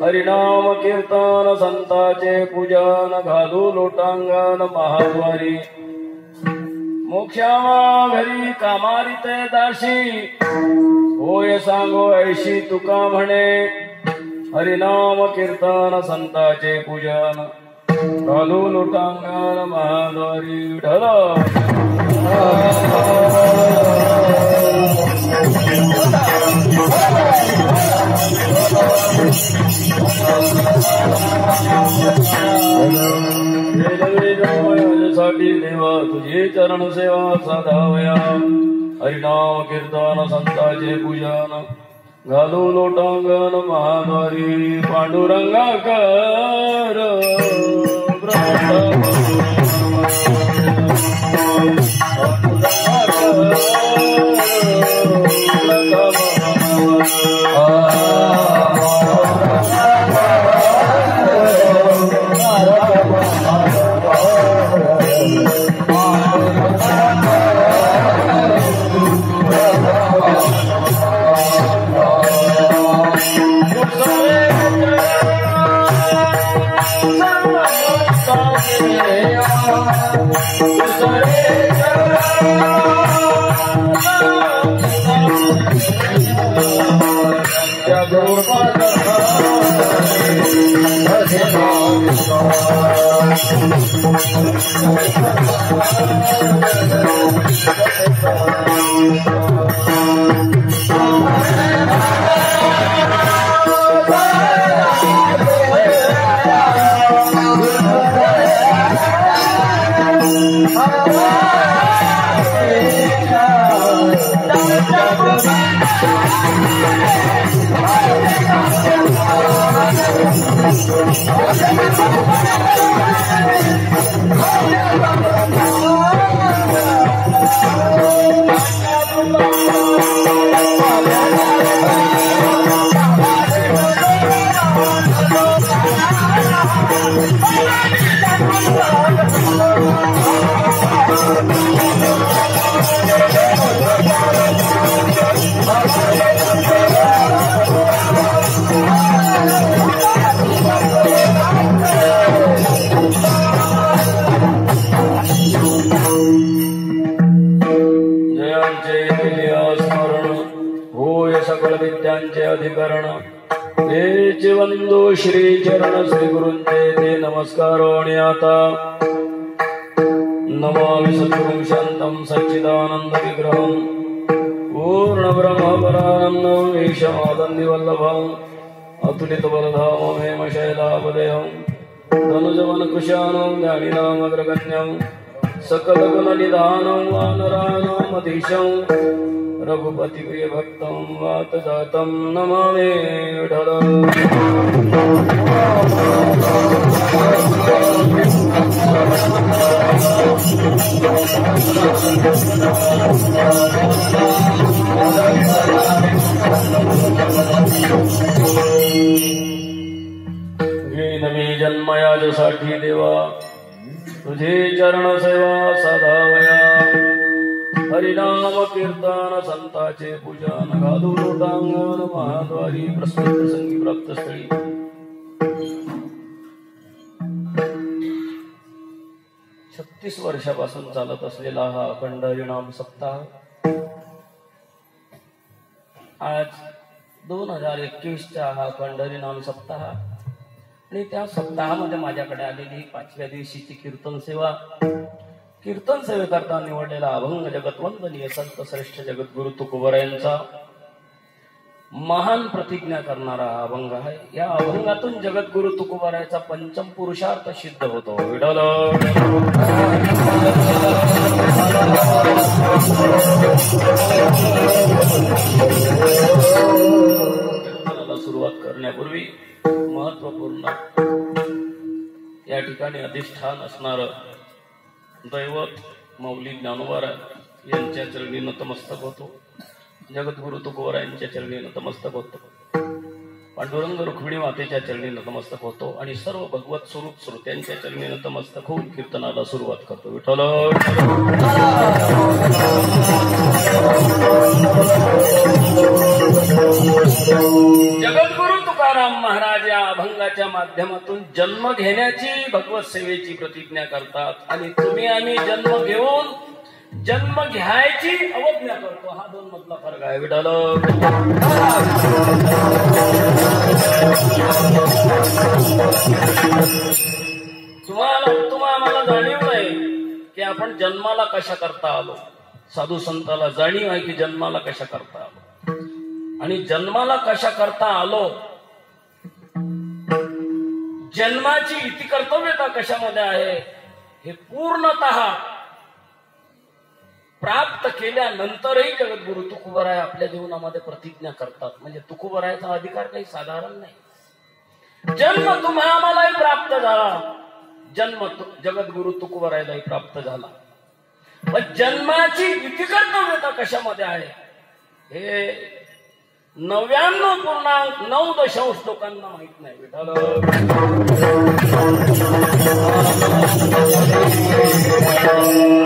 हरिनाम कीर्तन संताचे पूजन घालू लोटांगण महाद्वारी मोक्षावा घरी कामारिते दाशी होय सांगो ऐशी तुका म्हणे हरिनाम कीर्तन संताचे पूजन घालू लोटांगण महाद्वारी विठ्ठल साठी देवा तुझे चरण सेवा साधावया हरिनाम कीर्तन संताचे पूजन घालू लोटांगण महाद्वारी पांडुरंगाकर अधिकरण हे वंदो श्री चरण श्री गुरुंचे ते नमस्कार आणि आता नमामि सद्गुरुं शांतं सच्चिदानंद विग्रहं पूर्ण ब्रह्म परानंदं ईशमादन्दिवल्लभं अतुलित बलधामं हेमशैलापदेहं धनुजवन कुशानं ज्ञानिनामग्रगण्यं सकल गुण निधानं वानराणामधीशं रघुपति प्रिय भक्तं वात जातं नमामि विठलं। घेन मी जन्मयाजसाठी देवा तुझे चरण सेवा साधावया हरिनाम कीर्तन संताचे पूजन घालू लोटांगण महाद्वारी प्रस्तुत प्रसंगी प्राप्त स्थळी 36 वर्षापासून चालत असलेला हा अखंड हरिनाम सप्ताह आज 2021चा हा अखंड हरिनाम सप्ताह आणि त्या सप्ताहामध्ये माझ्याकडे आलेली 5व्या दिवशीची कीर्तन सेवा कीर्तन सेवेकरता निवडलेला अभंग जगतवंदनीय संत श्रेष्ठ जगद्गुरु तुकोबरायांचा महान प्रतिज्ञा करणारा हा अभंग आहे। या अभंगातून जगद्गुरु तुकोबरायांचा पंचम पुरुषार्थ सिद्ध होतो। विठ्ठल कीर्तनाला सुरुवात करण्यापूर्वी महत्वपूर्ण या ठिकाणी अधिष्ठान असणार दैवत मौली ज्ञानोबा यांच्या चरणी नतमस्तक होतो। जगद्गुरु तुकोबरा यांच्या चरणी नतमस्तक होतो। पांडुरंग रुक्मिणी मातेच्या चरणी नतमस्तक होतो आणि सर्व भगवत स्वरूप श्रोत्यांच्या चरणी नतमस्तक होऊन कीर्तनाला सुरुवात करतो। विठ्ठल जगद्गुरु तुकाराम महाराज या अभंगाच्या माध्यमातून जन्म घेण्याची भगवत सेवेची प्रतिज्ञा करतात आणि तुम्ही आम्ही जन्म घेऊन जन्म घ्यायची अवज्ञा करतो। हा दोन मधला फरक आहे। विठ्ठल तुम्हाला जाणीव नाही की आपण जन्माला कशा करता आलो। साधू संताला जाणीव आहे की जन्माला कशा करता आलो आणि जन्माला कशा करता आलो जन्माची इति कर्तव्यता कशामध्ये आहे हे पूर्णतः प्राप्त केल्यानंतरही जगद्गुरु तुकोबराय आपल्या जीवनामध्ये प्रतिज्ञा करतात। म्हणजे तुकोबरायचा अधिकार काही साधारण नाही। जन्म तुम्हा आम्हालाही प्राप्त झाला, जन्म जगद्गुरु तुकोबरायलाही प्राप्त झाला, पण जन्माची इति कर्तव्यता कशामध्ये आहे हे 99.9 लोकांना माहित नाही। विठ्ठल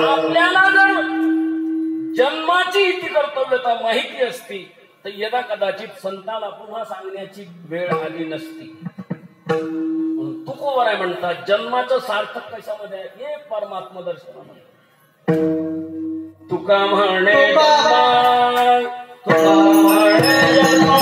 आपल्याला जर जन्माची इति कर्तव्यता माहिती असती तर यदा कदाचित संतांना पुन्हा सांगण्याची वेळ आली नसती। तुकोवर आहे म्हणतात. जन्माचं सार्थक कशामध्ये आहे? एक परमात्मा दर्शनामध्ये. तुका म्हणे जन्मा, तुका म्हणे जन्मा,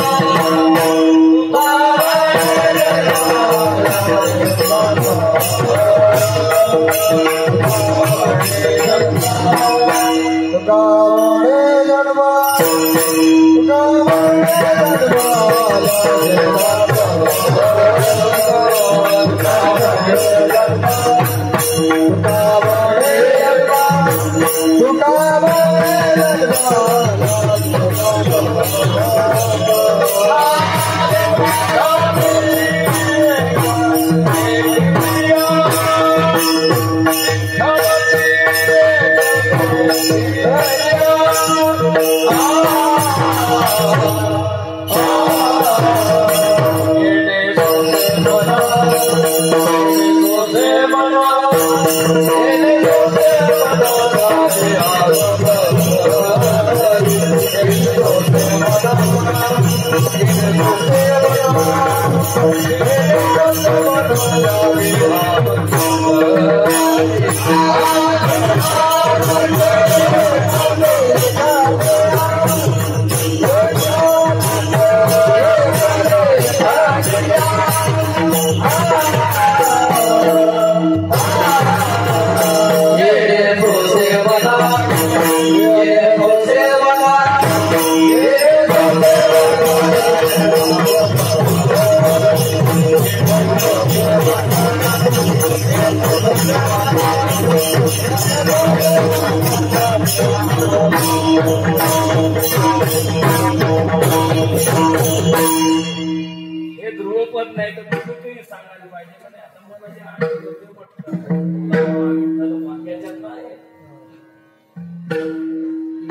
हे ध्रुवपद नाही तर तुम्ही सांगायला पाहिजे. आता मला जे आठवतं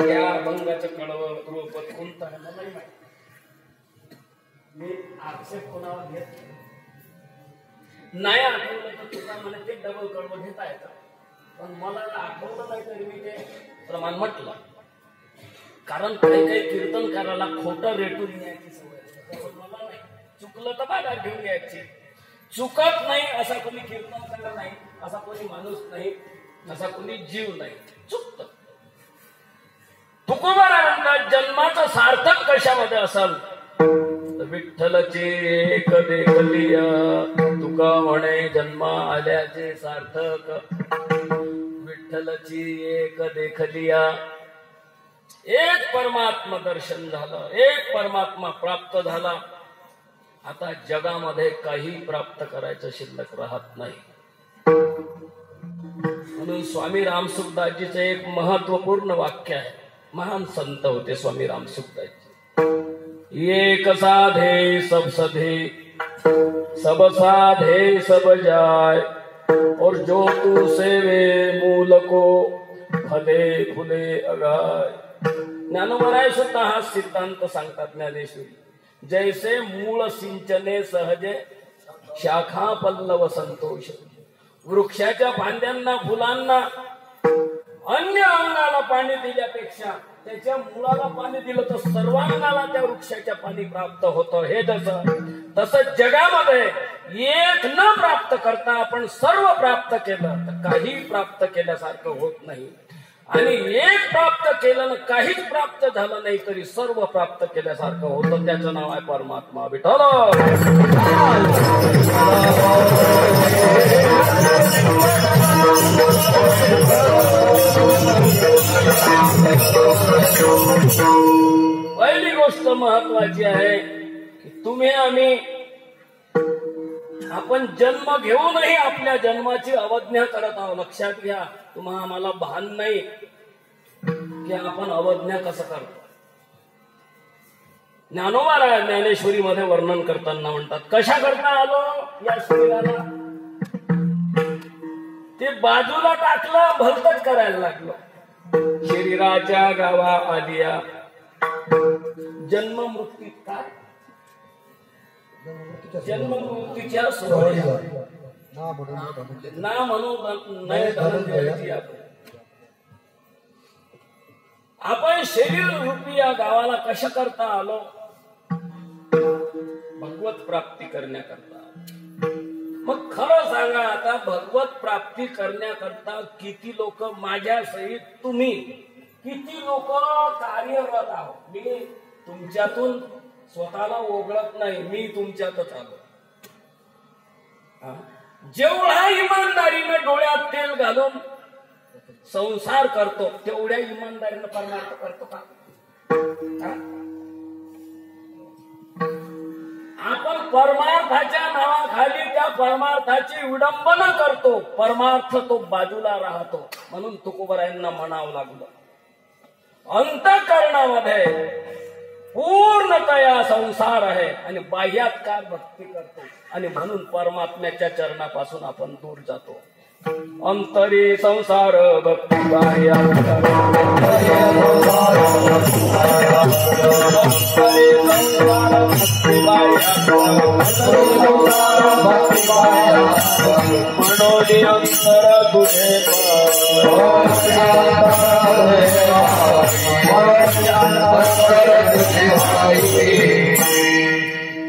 या अभंगाचं कळवं ध्रुवपद कोणतं आहे मलाही माहिती. मी आक्षेप कोणावर घेत नाही. आठवलं तर तुला मला ते डबल कळवं घेता येतं, पण मला आठवलं नाही तरी मी ते प्रमाण म्हटलं. कारण काही काही कीर्तनकाराला खोटं रेटून न्यायची सवय. मला नाही, चुकलं तर बागा घेऊन यायची. चुकत नाही असा कोणी कीर्तनकार नाही, असा कोणी माणूस नाही, असा कोणी जीव नाही. चुकत. तुकोबा म्हणतात जन्माचं सार्थक कशामध्ये असाल? विठ्ठलचे एक देखलिया, तुका म्हणे जन्मा आल्याचे सार्थक. विठ्ठलची एक देखलिया, एक परमात्मा दर्शन झालं, एक परमात्मा प्राप्त झाला. आता जगामध्ये काही प्राप्त करायचं शिल्लक राहत नाही. म्हणून स्वामी रामसुखदासजीचं एक महत्वपूर्ण वाक्य आहे. महान संत होते स्वामी रामसुखदासजी. एक साधे सब सधे, सब साधे सब जाय, और जो तू सेवे मूल को फले फुले अगाय. ज्ञानोबराय सुद्धा हा सिद्धांत सांगतात ज्ञानेश्वरी. जैसे मूळ सिंचने सहजे, शाखा पल्लव संतोष. वृक्षाच्या फांद्यांना फुलांना अन्य अंगाला पाणी दिल्यापेक्षा त्याच्या मुळाला पाणी दिलं तर सर्वांगाला त्या वृक्षाच्या पाणी प्राप्त होतं. हे तसं जगामध्ये एक न प्राप्त करता आपण सर्व प्राप्त केलं तर काही प्राप्त केल्यासारखं होत नाही. आणि एक प्राप्त केलं काहीच प्राप्त झालं नाही तरी सर्व प्राप्त केल्यासारखं होतं. त्याचं नाव आहे परमात्मा विठ्ठल. पहिली गोष्ट महत्वाची आहे की तुम्ही आम्ही आपण जन्म घेऊनही आपल्या जन्माची अवज्ञा करत आहोत. लक्षात घ्या. तुम्हाला आम्हाला भान नाही की आपण अवज्ञा कसं करतो. ज्ञानोबा ज्ञानेश्वरी मध्ये वर्णन करताना म्हणतात कशा करता आलो या शरीराला. ते बाजूला टाकलं भलतच करायला लागलं. शरीराच्या गावा आलिया जन्म मृत्यू काय जन्म मृत्यूच्या सोहळ्या ना म्हणून नाही धनंजयाची आपण शरीर रूपी या गावाला कशा करता आलो. भगवत प्राप्ती करण्याकरता. मग खरं सांगा, आता भगवत प्राप्ती करण्याकरता किती लोक माझ्या सहित तुम्ही किती लोक कार्यरत आहोत. मी तुमच्यातून स्वतःला ओळखत नाही, मी तुमच्यातच आलो. जेवढा इमानदारीने डोळ्यात तेल घालून संसार करतो तेवढ्या इमानदारीनं परमार्थ करतो का? आपण परमार्थाच्या नावाखाली त्या परमार्थाची विडंबना करतो, परमार्थ तो बाजूला राहतो. म्हणून तुकोबरायांना म्हणावं लागलं, अंतःकरणामध्ये पूर्णतया संसार आहे आणि बाह्यात काय भक्ती करतो. आणि म्हणून परमात्म्याच्या चरणापासून आपण दूर जातो. अंतरी संसार भक्ती बाह्या, मनोनी अंतर तुझे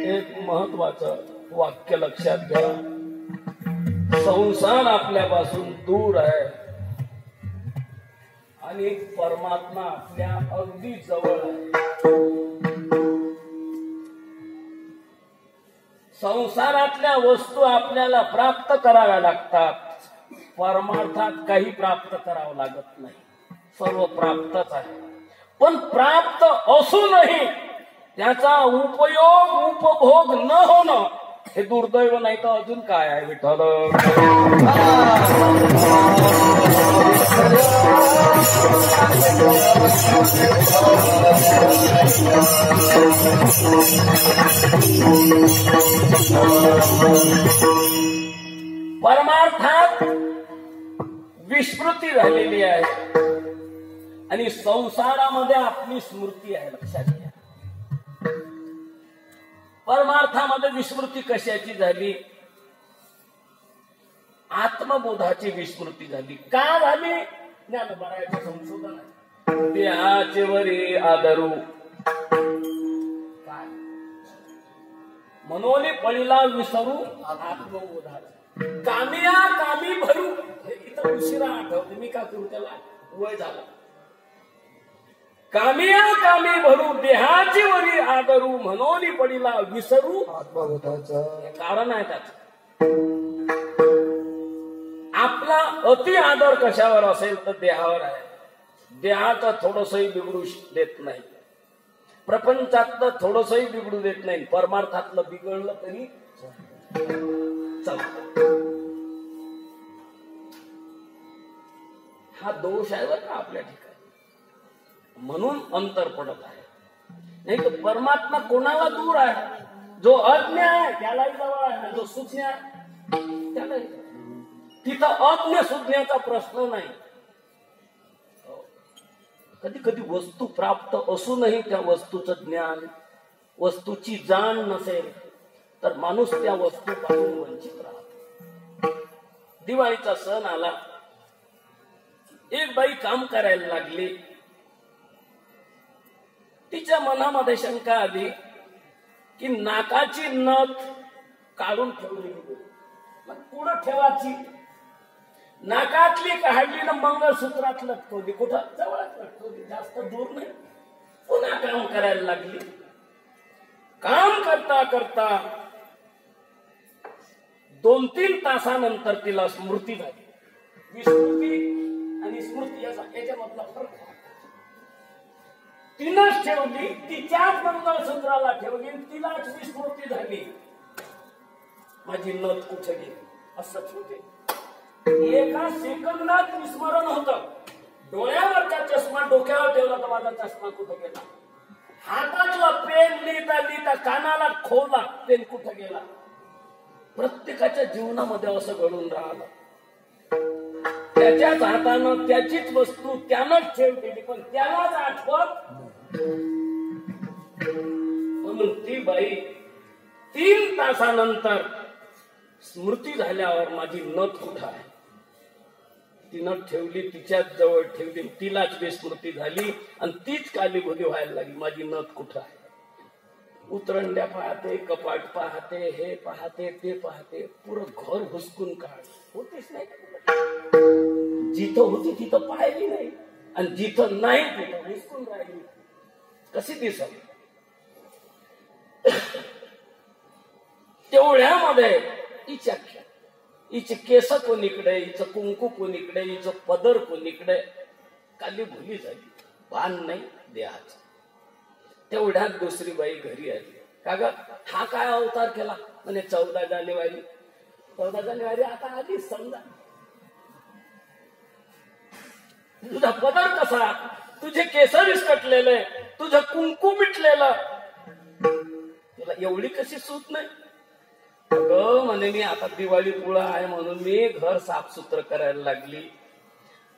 एक महत्वाचं वाक्य लक्षात घ्या. संसार आपल्यापासून दूर आहे आणि परमात्मा आपल्या अगदी जवळ आहे. संसारातल्या वस्तू आपल्याला प्राप्त कराव्या लागतात, परमार्थात काही प्राप्त करावं लागत नाही, सर्व प्राप्तच आहे. पण प्राप्त असूनही त्याचा उपयोग उपभोग न होणं हे दुर्दैव नाही तर अजून काय आहे विठ्ठल. परमार्थात विस्मृती झालेली आहे आणि संसारामध्ये आपली स्मृती आहे. लक्षात घ्या, परमार्थामध्ये विस्मृती कशाची झाली? आत्मबोधाची विस्मृती झाली. का झाली? ज्ञानोबारायांचे संशोधन आहे. देहाचे वरी आदरू काय मनोनी पळीला विसरू आत्मबोधा, कामिया कामी भरू. हे इथं उशिरा आठवते, मी का करू, त्याला वय झालं. कामिया कामी भरू देहाची वरी आदरू, मनोनी पडीला विसरू आत्मबोधाचं. कारण आहे त्याच. आपला अति आदर कशावर असेल तर देहावर आहे. देहाचं थोडंसंही बिघडू देत नाही, प्रपंचातलं थोडंसंही बिघडू देत नाही, परमार्थातलं बिघडलं तरी चालतं. हा दोष आहे बरं का आपल्या ठिकाणी. म्हणून अंतर पडत आहे. नाही तर परमात्मा कोणाला दूर आहे? जो अज्ञ आहे त्यालाही जवळ आहे, जो सुज्ञ आहे त्यालाही. तिथं अज्ञ सुज्ञाचा प्रश्न नाही. कधी कधी वस्तू प्राप्त असूनही त्या वस्तूचं ज्ञान, वस्तूची जाण नसेल तर माणूस त्या वस्तूपासून वंचित राहतो. दिवाळीचा सण आला, एक बाई काम करायला लागली. तिच्या मनामध्ये शंका आली की नाकाची नथ काढून ठेवली, पुढं ठेवायची. नाकातली काढली ना मंगळसूत्रात लटकवली, कुठं जवळच लटकवली, जास्त दूर नाही. पुन्हा काम करायला लागली. काम करता करता 2-3 तासानंतर तिला स्मृती झाली. विस्मृती आणि स्मृती याच्यामधला फरक आहे. तिनंच ठेवली, तिच्याच मंगळसूत्राला ठेवली, तिलाच विस्मृती झाली, माझी नथ कुठे गेली. असंच होते. एका सेकंदात विस्मरण होतं. डोळ्यावरचा चष्मा डोक्यावर ठेवला तर माझा चष्मा कुठे गेला. हातातला पेन लिहिता लिहिता कानाला खोवला, पेन कुठे गेला. प्रत्येकाच्या जीवनामध्ये असं घडून राहिलं. त्याच्याच हातानं त्याचीच वस्तू त्यानंच ठेवलेली, पण त्यालाच आठवत. म्हणून ती बाई 3 तासानंतर स्मृती झाल्यावर माझी नथ कुठं आहे, तिनं ठेवली, तिच्याच जवळ ठेवली, तिलाच विस्मृती झाली आणि तीच कालीभुली व्हायला लागली, माझी नथ कुठं आहे. उतरंड्या पाहते, कपाट पाहते, हे पाहते, ते पाहते, पुरं घर हुसकून काढ होतीच नाही. जिथं होती तिथं पाहिली नाही आणि जिथं नाही तिथं हुसकून राहिली. कशी दिसत तेवढ्यामध्ये हिचे केस कोणीकडे, हिचं कुंकू कोणीकडे, हिचं पदर कोणीकडे, काली भुली झाली, भान नाही देहाच. तेवढ्यात दुसरी बाई घरी आली. का ग हा काय अवतार केला म्हणे 14 जानेवारी. 14 जानेवारी आता आली समजा. तुझा पदर कसा, तुझे केस विस्कटलेले, तुझं कुंकू मिटलेलं, तुला एवढी कशी सूट नाही. अगं म्हणे मी आता दिवाळी पुळा आहे म्हणून मी घर साफसुत्र करायला लागली.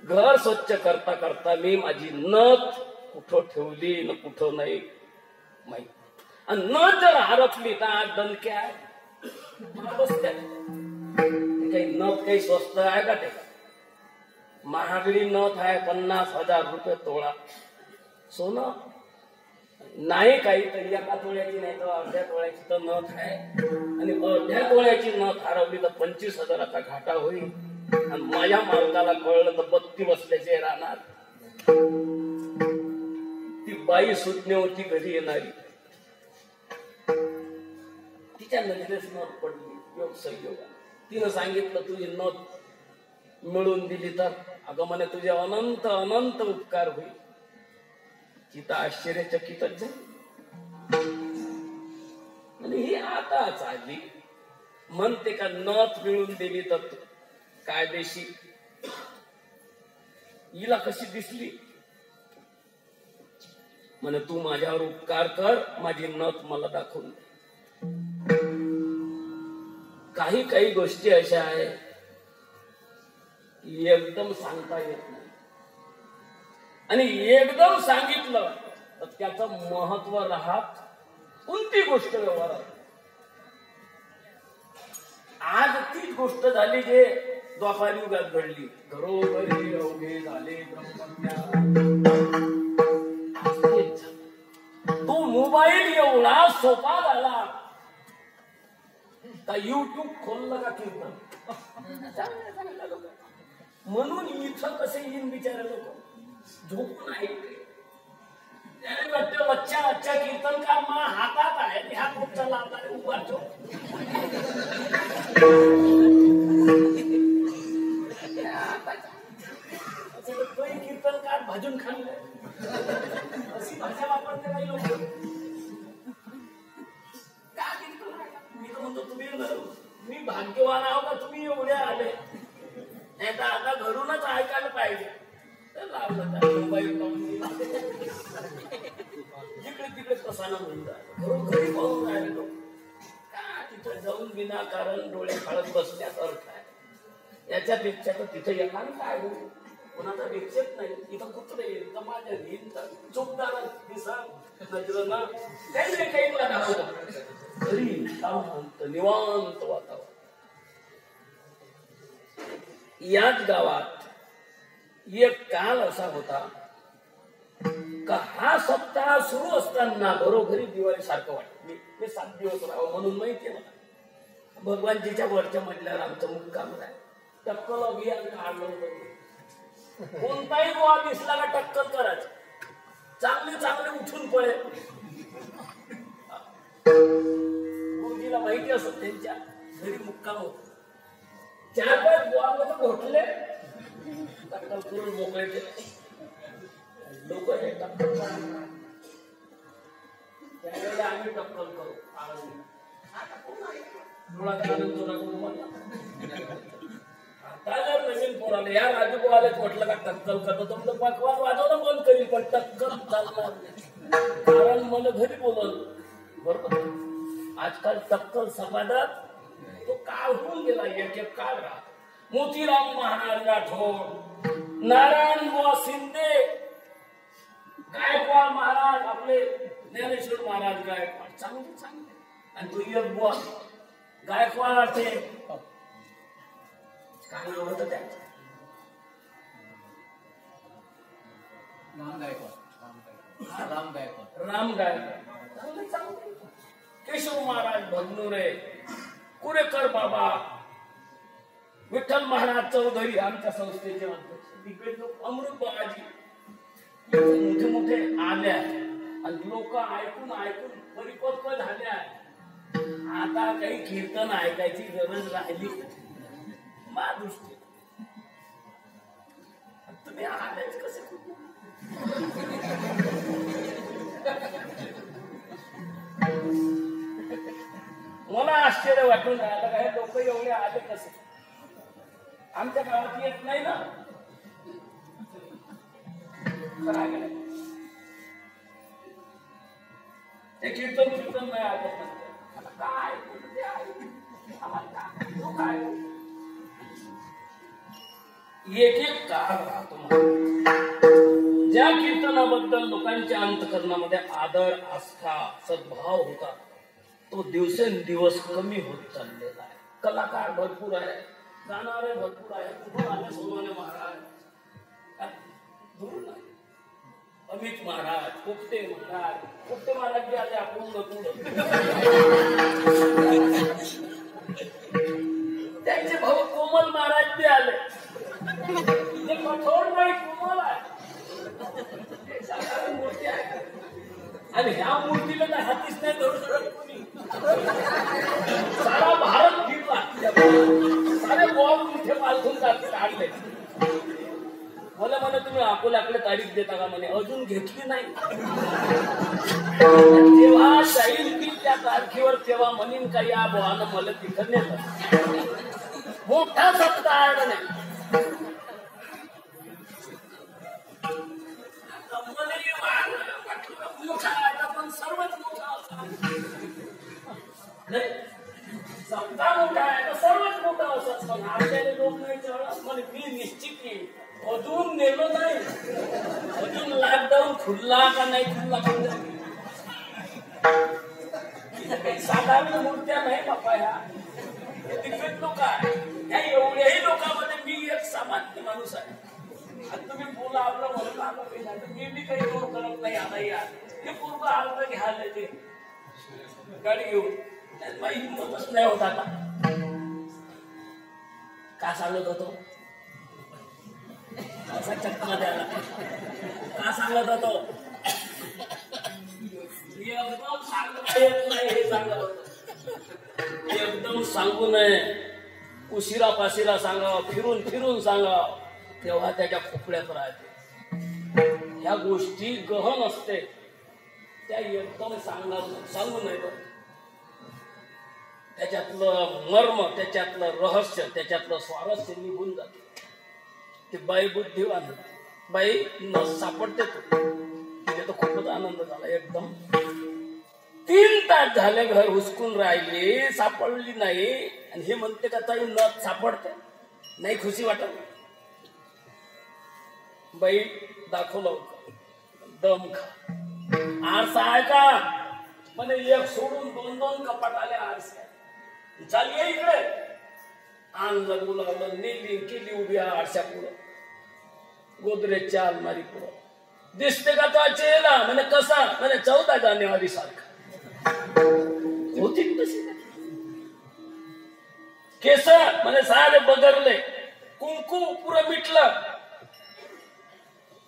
घर स्वच्छ करता करता मी माझी नथ कुठं ठेवली न कुठं नाही माहित. आणि नथ जर हरपली तर दणक्या आहे. काही नथ काही स्वस्त आहे का? ते महागडी नथ आहे, 50,000 रुपये तोळा. सोनं नाही काही तरी एका तोळ्याची नाही तर अर्ध्या तोळ्याची तर नथ आहे. आणि अर्ध्या तोळ्याची नथ हरवली तर 25,000चा घाटा होईल. आणि माझ्या मालकाला कळलं तर बत्ती बसल्याचे राहणार. ती बाई सुटण्यावरती घरी येणारी, तिच्या नजरेस नथ पडली. योग संयोग. तिनं सांगितलं तुझी नथ मिळून दिली तर अगं म्हणे तुझे अनंत अनंत उपकार होईल. तिथं आश्चर्यचकितच झाली. आणि ही आता चालली म्हणते का नथ मिळून दिली तर कायदेशीर. हिला कशी दिसली म्हणे तू माझ्यावर उपकार कर, माझी नथ मला दाखवून दे. काही काही गोष्टी अशा आहे एकदम सांगता येत नाही. आणि एकदम सांगितलं तर त्याचं महत्व राहत कोणती गोष्ट व्यवहारात. आज तीच गोष्ट झाली जे द्वापारी युगात घडली. घरोघरी अवघे झाले ब्रह्मज्ञान. तो मोबाईल एवढा सोपा झाला का युट्यूब खोललं का कीर्तन. म्हणून इथं कसे येईन बिचारे लोक झोपून ऐकते. वाटतं अच्छा कीर्तन का मा हातात आहे, ह्या कुठचा लावला उभा ठेव. कीर्तनकार भाजून खाल्लं अशी भाषा वापरते काही लोक. का कीर्तन मी तर म्हणतो तुम्ही मी भाग्यवान आहो का तुम्ही एवढे आले. नाही तर आता घरूनच ऐकायला पाहिजे. जिकडे तिकडे प्रसारण होऊन जात. घरोघरी पाहून राहिले लोक. का तिथं जाऊन विनाकारण डोळे काढत बसण्यात अर्थ आहे. याच्यापेक्षा तर तिथं येणार काय होईल. कोणाचा विक्षेप नाही. इथं कुत्रे येईल, समाज येईल, चुकदार दिसत नजरना काही नाही काही दाखवलं. घरी शांत निवांत वातावरण. याच गावात एक काल असा होता का हा सप्ताह सुरू असताना घरोघरी दिवाळी सारखं वाटत. मी 7 दिवस राहावं म्हणून माहितीये मला. भगवानजीच्या वरच्या मजल्यावर आमचं मुक्काम आहे. टक्कल अभियान काढलं होतं. कोणताही गोवा दिसला का टक्कल करायचं. चांगले चांगले उठून पळे. गुरुजीला माहिती असत त्यांच्या घरी मुक्काम होत. 4-5 गोवा घोटले टक्कल करून मोकळे केले. लोक हे टक्कल त्यावेळेला आम्ही टक्कल करू. आता जर नवीन पोराले या राजू पोराले म्हटलं का टक्कल करतो तुमचं पकवान वाजवणं बंद करील पण टक्कल चालणार नाही. कारण मला घरी बोलवलं. बरोबर आजकाल टक्कल समाजात तो काळ होऊन गेला. एक काळ राहत. मोतीराम महाराज राठोड, नारायण बुवा शिंदे, गायकवाड महाराज, आपले ज्ञानेश्वर महाराज गायकवाड चांगले चांगले. आणि तो एक बुवा गायकवाड ते काय नाव होतं त्याचं. राम गायकवाड चांगले चांगले. केशव महाराज भगनुरे, कुरेकर बाबा, विठ्ठल महाराज चौधरी आमच्या संस्थेचे अध्यक्ष, तिकडे लोक अमृत बाबाजी मोठे मोठे आले आणि लोक ऐकून ऐकून परिपक्व झाले. आता काही कीर्तन ऐकायची गरज राहिली मा दृष्टी. तुम्ही आलेच कसे? मला आश्चर्य वाटून राहिलं का हे लोक एवढे आले कसे? आमच्या गावात येत नाही ना. ते कीर्तन नाही ऐकत. काय एक एक काळ राहतो. ज्या कीर्तनाबद्दल लोकांच्या अंतकरणामध्ये आदर, आस्था, सद्भाव होता तो दिवसेंदिवस कमी होत चाललेला आहे. कलाकार भरपूर आहे, गाणारे भरपूर आहे. कुठून आले सोनवणे महाराज, दूर नाही. अमित महाराज, पोपटे महाराज जे आले आपण त्यांचे भाऊ कोमल महाराज बी आले. ते कठोर नाही, कोमल आहे. मूर्ती आहे आणि ह्या मूर्तीला तर हातीच नाही धरू शकत कोणी. सारा भारत फिरला, सारे बॉम्ब इथे पालखून काढले. मला तुम्ही अकोल्याकडे तारीख देता का? म्हणे अजून घेतली नाही. जेव्हा जाईल की त्या तारखेवर तेव्हा म्हणीन का या बोहानं मला तिथं नेत. मोठा सत्कार नाही. पण सर्वच मोठा सत्ता मोठा आहे तर सर्वच मोठा असत. पण आपल्याला लोक नाही चढत. म्हणजे मी निश्चित येईल. अजून नेलं नाही, अजून लॉकडाऊन खुलला का नाही खुलला काही साधारण मूर्त्या नाही बापा. ह्या दिग्गज लोक आहे. ह्या एवढ्याही लोकांमध्ये मी एक सामान्य माणूस आहे. आणि तुम्ही बोला आपलं म्हणून आलं मी बी काही दूर करत नाही. आता या हे पूर्ण अर्ध घ्यायला ते गाडी घेऊन माझी हिंमतच नाही होत. आता का सांगत होतो? असा चकमा द्यायला का सांगत होतो? एकदम सांगता येत नाही हे सांगत होतो. एकदम सांगू नये, उशिरा पाशिरा सांगावं, फिरून फिरून सांगावं, तेव्हा त्याच्या खोपड्यात राहते. ह्या गोष्टी गहन असते त्या एकदम सांगू नये. त्याच्यातलं मर्म, त्याच्यातलं रहस्य, त्याच्यातलं स्वारस्य निघून जाते. ते बाई बुद्धिवान बाई न सापडते. तिथे तर खूपच आनंद झाला. एकदम 3 तास झाले घर हुसकून राहिली, सापडली नाही. आणि हे म्हणते का ताई नथ सापडते नाही, खुशी वाटत. बाई दाखवलं दम खा. आरसा आहे का? म्हणे एक सोडून 2-2 कपाट आले आरसे. चालली इकडे आणलं, बोलावलं, नेली, केली उभी आरशा पुढं, गोदरेजच्या अलमारी पुढं. दिसते का तो चेहरा? म्हणे कसा? म्हणे 14 जानेवारी सारखा होती तशी. केस म्हणे सारे बदरले, कुंकू पुरं मिटलं,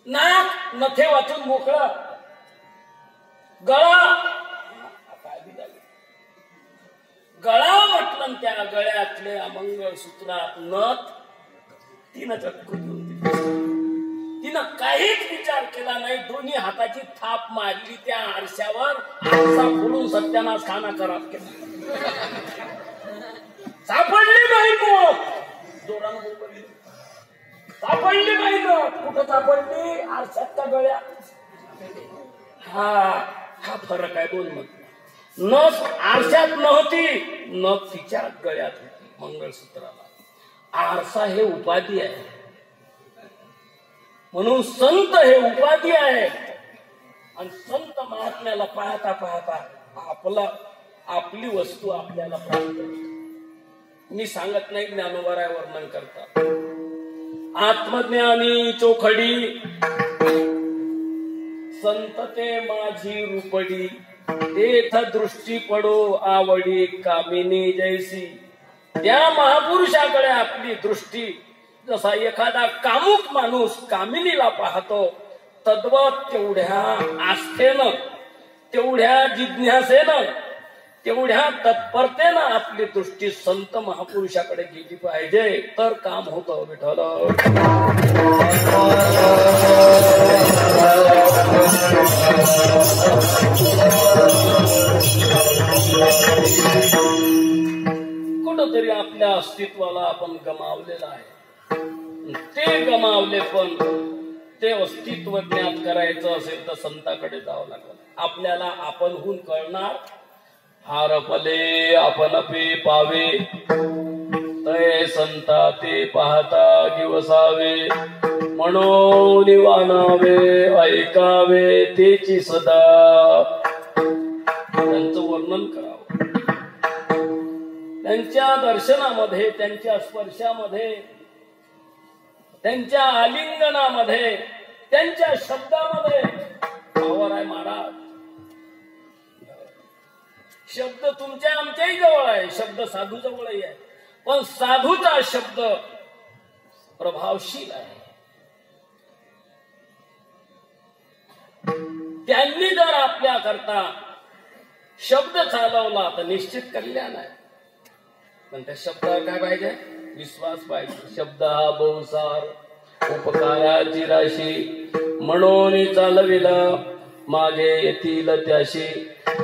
नाक नथे वाचून मोकळं, गळा गळा म्हटलं. त्या गळ्यातले मंगळसूत्रात नथ तिनं चटकून तिनं काहीच विचार केला नाही. दोन्ही हाताची थाप मारली त्या आरशावर. आरसा फोडून सत्यानाश खाना खराब केला. सापडली नाही नथ. जोरानं बोलली सापडली नाही नथ. कुठं सापडली? आरशात का गळ्यात? हा फरक आहे. 2 मत. नथ आरशात नव्हती, नथ तिच्या गळ्यात होती मंगळसूत्राला. आरसा हे उपाधी आहे. म्हणून संत हे उपाधी आहे. आणि संत महात्म्याला पाहता पाहता आपली वस्तू आपल्याला प्राप्त होते. मी सांगत नाही ज्ञानोबराय वर्णन करता. आत्मज्ञानी चोखडी संत ते माझी रूपडी, तेथ दृष्टी पडो आवडी कामिनी जैसी. त्या महापुरुषाकडे आपली दृष्टी जसा एखादा कामुक माणूस कामिनीला पाहतो तद्वत तेवढ्या आस्थेनं, तेवढ्या जिज्ञासेनं, तेवढ्या तत्परतेनं आपली दृष्टी संत महापुरुषाकडे गेली पाहिजे, तर काम होतं. विठ्ठल कुठंतरी आपल्या अस्तित्वाला आपण गमावलेलं आहे. ते गमावले, पण ते अस्तित्व ज्ञात करायचं असेल तर संताकडे जावं लागेल. आपल्याला आपणहून कळणार. हारपले आपण पे पावे तय संता ते पाहता दिवसावे. म्हणून वानावे ऐकावे तेची सदा. त्यांचं वर्णन करावं. त्यांच्या दर्शनामध्ये, त्यांच्या स्पर्शामध्ये, त्यांच्या आलिंगनामध्ये, त्यांच्या शब्दामध्ये पावर आहे महाराज. शब्द तुमच्या आमच्याही जवळ आहे, शब्द साधू जवळही आहे, पण साधूचा शब्द प्रभावशील आहे. त्यांनी जर आपल्या करता शब्द चालवला तर निश्चित कल्याण आहे. पण त्या शब्दावर काय पाहिजे? विश्वास पाहिजे. शब्द हा बहुसार उपकाराची राशी. म्हणून चालविला मागे येतील त्याशी.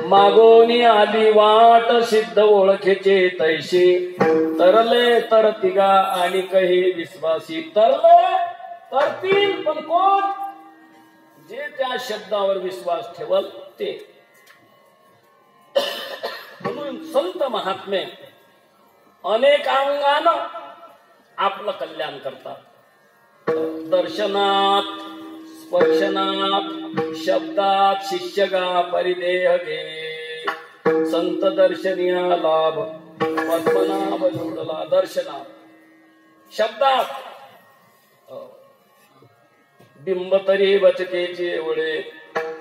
मागोनी आली वाट सिद्ध ओळखेचे तैशी. तरले तर तिगा आणि काही विश्वासी. तरले तरतील, पण कोण? जे त्या शब्दावर विश्वास ठेवल ते. म्हणून संत महात्मे अनेक अंगानं आपलं कल्याण करतात. दर्शनात, स्पर्शनात, शब्दात शिष्यगा परिदेह घे. संत दर्शनिया लाभ पद्मनाभ जोडला. दर्शनात, शब्दात बिंब तरी वचकेची एवढे.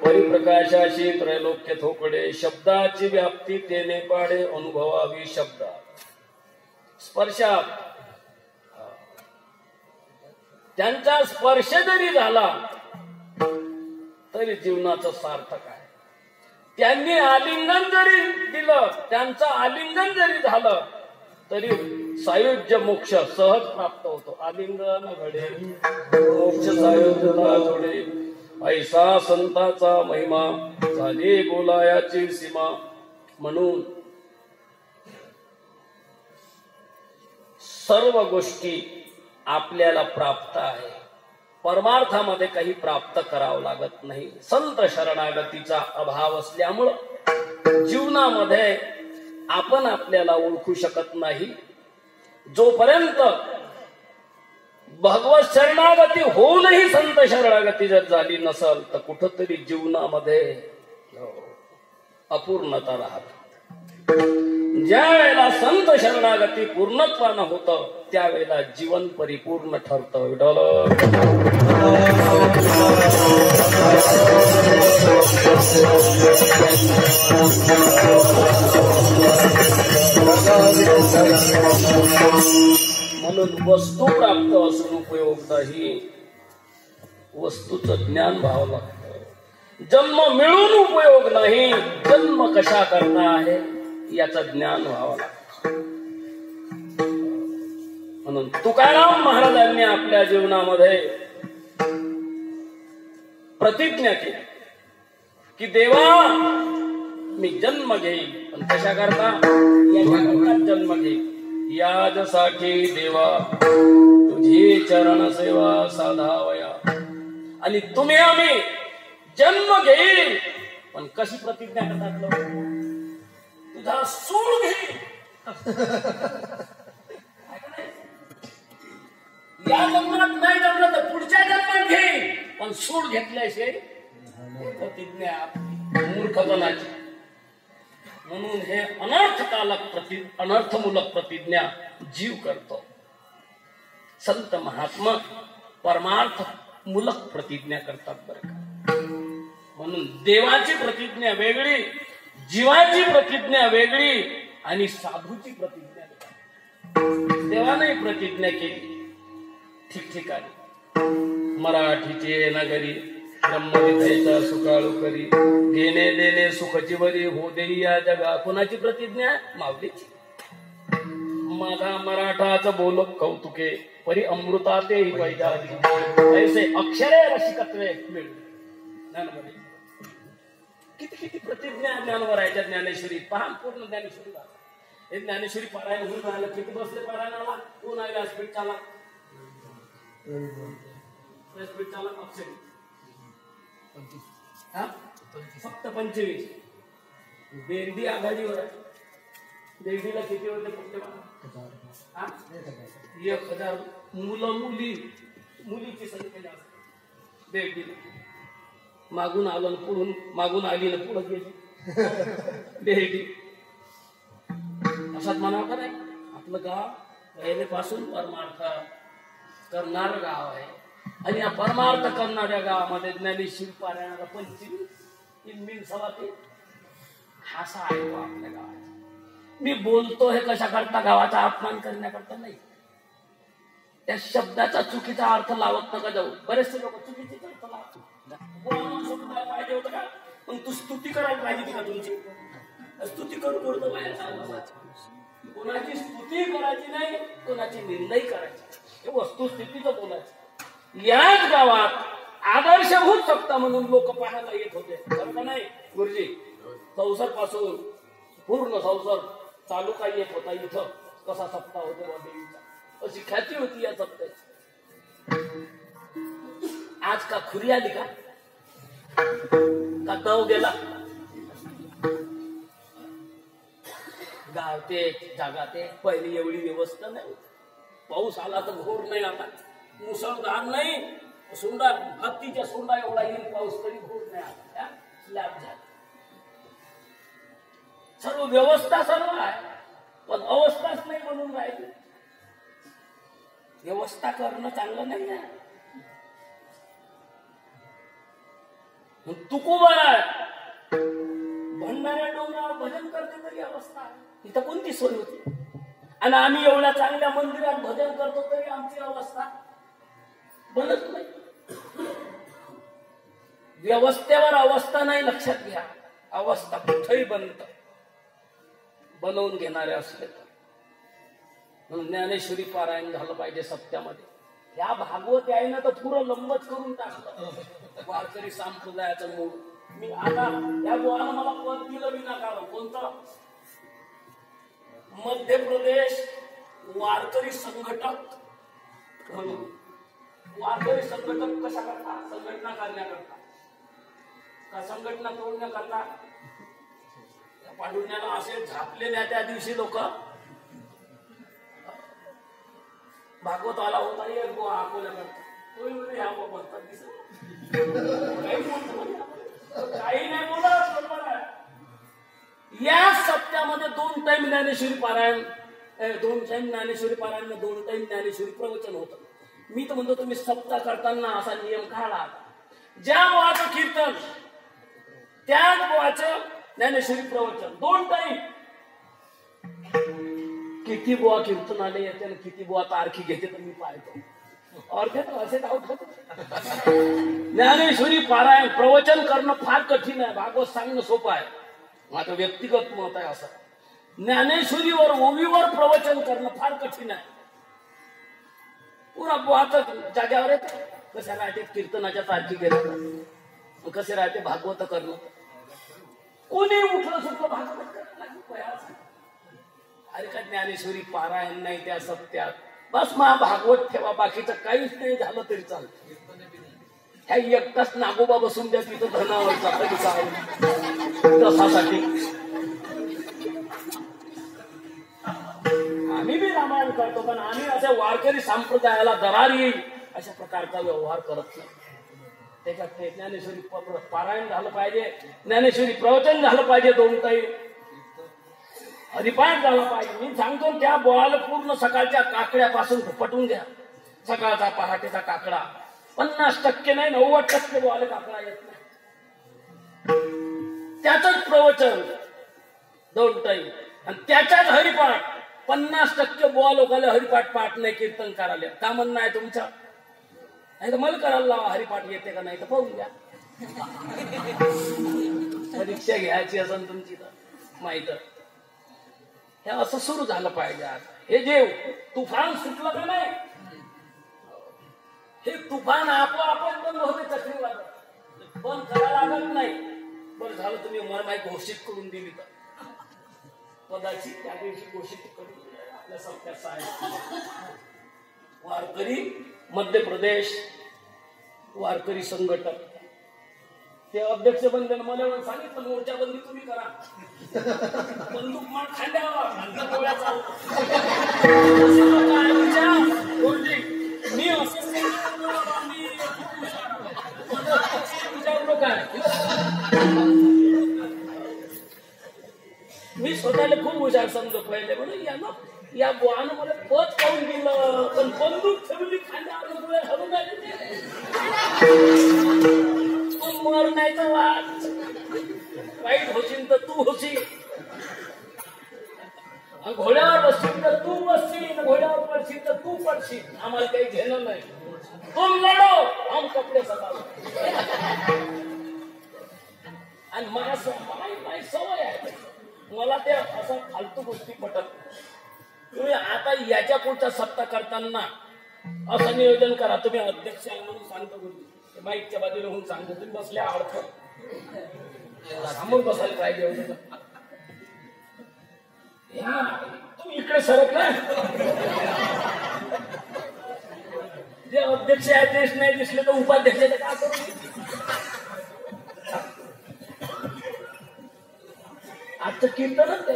परिप्रकाशाशी त्रैलोक्य थोकडे. शब्दाची व्याप्ती तेने पाडे अनुभवावी शब्दात. स्पर्शात, त्यांचा स्पर्श जरी झाला तरी जीवनाचं सार्थक आहे. त्यांनी आलिंगन जरी दिलं, त्यांचं आलिंगन जरी झालं तरी सायुज्य मोक्ष सहज प्राप्त होतो. आलिंगन घडे मोक्ष सायुज्यता जोडे. ऐसा संताचा महिमा झाली बोलायाची सीमा. म्हणून सर्व गोष्टी आपल्याला प्राप्त आहे. परमार्थामध्ये काही प्राप्त करावं लागत नाही. संत शरणागतीचा अभाव असल्यामुळं जीवनामध्ये आपण आपल्याला ओळखू शकत नाही. जोपर्यंत भगवत शरणागती होऊनही संत शरणागती जर झाली नसल तर कुठंतरी जीवनामध्ये अपूर्णता राहते. ज्या वेळेला संत शरणागती पूर्णत्वानं होतं त्यावेळेला जीवन परिपूर्ण ठरतं. म्हणून वस्तू प्राप्त असून उपयोग नाही. वस्तूचं ज्ञान व्हावं लागतं. जन्म मिळून उपयोग नाही. जन्म कशा करता आहे याचं ज्ञान व्हावं लागतं. म्हणून तुकाराम महाराजांनी आपल्या जीवनामध्ये प्रतिज्ञा केली की देवा मी जन्म घेईल, पण कशा करता? याच्याकरता जन्म घेईल. याजसाठी देवा तुझी चरण सेवा साधावया. आणि तुम्ही आम्ही जन्म घेईल, पण कशी प्रतिज्ञा करतात? तुझा सूड घेईल. या जन्मात नाही जमलं तर पुढच्या जन्मात घेईल, पण सूड घेतल्याशिवाय प्रतिज्ञा मूर्खपणाची. म्हणून हे अनर्थमूलक प्रतिज्ञा जीव करतो. संत महात्मा परमार्थ मूलक प्रतिज्ञा करतात बरं का. म्हणून देवाची प्रतिज्ञा वेगळी, जीवाची प्रतिज्ञा वेगळी आणि साधूची प्रतिज्ञा वेगळी. देवाने प्रतिज्ञा केली ठिकठिकाणी. मराठीचे नगरी ब्रह्मविद्येचा सुकाळू करी, घेणे देणे सुखची बरी हो देई या जगा. कोणाची प्रतिज्ञा? माऊलीची. माझा मराठाच बोल कौतुके परी अमृतातेही पैजादी, ऐसे अक्षरे रसिकत्वे मिळू. ज्ञानोबा किती किती प्रतिज्ञा ज्ञानोबा राहायच्या ज्ञानेश्वरी. पहा पूर्ण ज्ञानेश्वरी हे ज्ञानेश्वरी पारायण होऊन राहिलं. किती बसले पारायणाला? कोण आहे व्यासपीठाला? व्यासपीठाला अक्षरी फक्त 25. बेंडी आघाडीवर आहे. बेंडीला किती होते? फक्त 1000. मुलं मुलीची संख्या जास्त बेंडीला. मागून आलं पुढून, मागून आली ना पुढं गेली बेंडी. असाच म्हणावं का नाही? आपलं गाव पहिलेपासून परमार्थ करणारं गाव आहे आणि या परमार्थ करणाऱ्या गावामध्ये ज्ञानेश्वरी पारायणाला 25 सवा ते हासा आहे आपल्या गावाचा. मी बोलतो हे कशा करता? गावाचा अपमान करण्याकरता नाही. त्या शब्दाचा चुकीचा अर्थ लावत नका जाऊ. बरेचसे लोक चुकीचे अर्थ लावतात. पाहिजे होतं का? पण तू स्तुती करायला पाहिजे का? तुमची स्तुती करून बोलतो बाहेर. कोणाची स्तुती करायची नाही, कोणाची निंदाही करायची. हे वस्तुस्थितीचं बोलायचं. याच गावात आदर्शभूत सप्ताह म्हणून लोक पाहायला येत होते. बरं का नाही गुरुजी? संसार पासून पूर्ण संसार तालुका येत होता इथं. कसा सप्ताह होता देवीचा, अशी ख्याती होती या सप्ताहाची. आज का खुरी आली का दव गेला? गावते जागाते पहिली एवढी व्यवस्था नाही. पाऊस आला तर घोर नाही. आता मुसळधार नाही. सोंडा हत्तीच्या सोंडा एवढा येईल पाऊस तरी घोर नाही. आता स्लॅब झाला. सर्व व्यवस्था सर्व आहे पण अवस्थाच नाही बनून राहिली. व्यवस्था करणं चांगलं नाही आहे. तुकोबारा भंडाऱ्या डोंगरावर भजन करते तरी अवस्था आहे. इथं कोणती सोय होती? आणि आम्ही एवढ्या चांगल्या मंदिरात भजन करतो तरी आमची अवस्था बनत नाही. व्यवस्थेवर अवस्था नाही. लक्षात घ्या. अवस्था कुठेही बनत बनवून घेणारे असले तर. म्हणून ज्ञानेश्वरी पारायण झालं पाहिजे सप्त्यामध्ये. या भागवत आहे ना तर पुरं लंबच करून टाकलं वारकरी संप्रदायाचं मूळ. मी आता या गोवानं मला पद दिलं विनाकारण. कोणतं? मध्य प्रदेश वारकरी संघटक म्हणून. वारकरी संघटक कशा करता? संघटना करण्याकरता का संघटना तोडण्याकरता? पांडुरण्याला असे झापले नाही त्या दिवशी लोक. भागवत आला होता एक गोवा अकोल्याकरता. काही नाही बोला. या सप्त्यामध्ये 2 टाइम ज्ञानेश्वरी पारायण, 2 टाइम ज्ञानेश्वरी पारायण, 2 टाइम ज्ञानेश्वरी प्रवचन होतं. मी तर म्हणतो तुम्ही सप्ताह करताना असा नियम काढा. ज्या बोवाचं कीर्तन त्याच बोवाचं ज्ञानेश्वरी प्रवचन 2 टाइम. किती बुवा कीर्तन आले येते आणि किती बुवा तारखी घेते तर मी पाहतो. अर्धे तर असे धावत होते. ज्ञानेश्वरी पारायण प्रवचन करणं फार कठीण आहे. भागवत सांगणं सोपं आहे. माझं व्यक्तिगत मत आहे असं. ज्ञानेश्वरीवर ओवीवर प्रवचन करणं फार कठीण आहे. पुरा बुवाचं जाग्यावर येते. कसे राहते कीर्तनाच्या तारखी घेणं, कसे राहते भागवत करणं. कोणी उठलं सुटलं भागवत करणं. अरे का ज्ञानेश्वरी पारायण नाही त्या सप्त्यात. बस मा भागवत ठेवा. बाकीचं काहीच नाही झालं तरी चालतं. ह्या एकटाच नागोबा बसून द्या तिथं धनावरचा पैसा तसासाठी. आम्ही बी रामायण करतो पण आम्ही अशा वारकरी संप्रदायाला दरार येईल अशा प्रकारचा व्यवहार करत नाही. त्याच्यात ज्ञानेश्वरी पारायण झालं पाहिजे. ज्ञानेश्वरी प्रवचन झालं पाहिजे. 2 टाइम हरिपाठ झाला पाहिजे. मी सांगतो त्या बोळाला पूर्ण सकाळच्या काकड्यापासून पटवून घ्या. सकाळचा पहाटेचा काकडा 50% नाही 90% बोळाला काकडा येत नाही. त्याच प्रवचन 2 टाइम. आणि त्याच्याच हरिपाठ 50% बुवा लोकांना हरिपाठ पाठ नाही कीर्तन करायला. का म्हणणं आहे तुमचं? नाही तर मला करायला लावा, हरिपाठ येते का नाही तर पाहून घ्या. परीक्षा घ्यायची असेल तुमची तर माहित. हे असं सुरू झालं पाहिजे. आज हे जे तुफान सुटलं का नाही, हे तुफान आपोआपच बंद होते. चक्रीवादळ बंद करायला लागत नाही. बरं झालं तुम्ही माहिती घोषित करून दिली तर. कदाचित त्या दिवशी घोषित करून आपल्या सारख्या वारकरी मध्य प्रदेश वारकरी संघटक ते अध्यक्ष बनले. मला सांगितलं मोर्चाबंदी तुम्ही करा. बंदूक मान खांद्यावर मी असं काय, मी स्वतःला खूप हुशार समजतो पहिले म्हणून या बुवानं मला पद काढून दिलं. पण बंदूक ठेवली खांद्यावर डोळे घालून मर नाही तर वाईट होशील तर तू होशील, घोड्यावर बसशील तर तू बसशील, घोड्यावर पडशील तर तू पडशील. आम्हाला काही घेणं नाही. तुम लढो हम कपडे सजाव. आणि मला सवय आहे. मला ते असं फालतू गोष्टी पटत. तुम्ही आता याच्या पुढच्या सत्ता करताना असं नियोजन करा. तुम्ही अध्यक्ष आहे म्हणून सांगतो, माईकच्या बाजूला होऊन सांगतो, तुम्ही बसल्या अडचण समोर बसायला पाहिजे. तू इकडे सरक ना. जे अध्यक्ष अध्यक्ष नाही दिसले तर उपाध्यक्ष का करू. आजचं कीर्तनच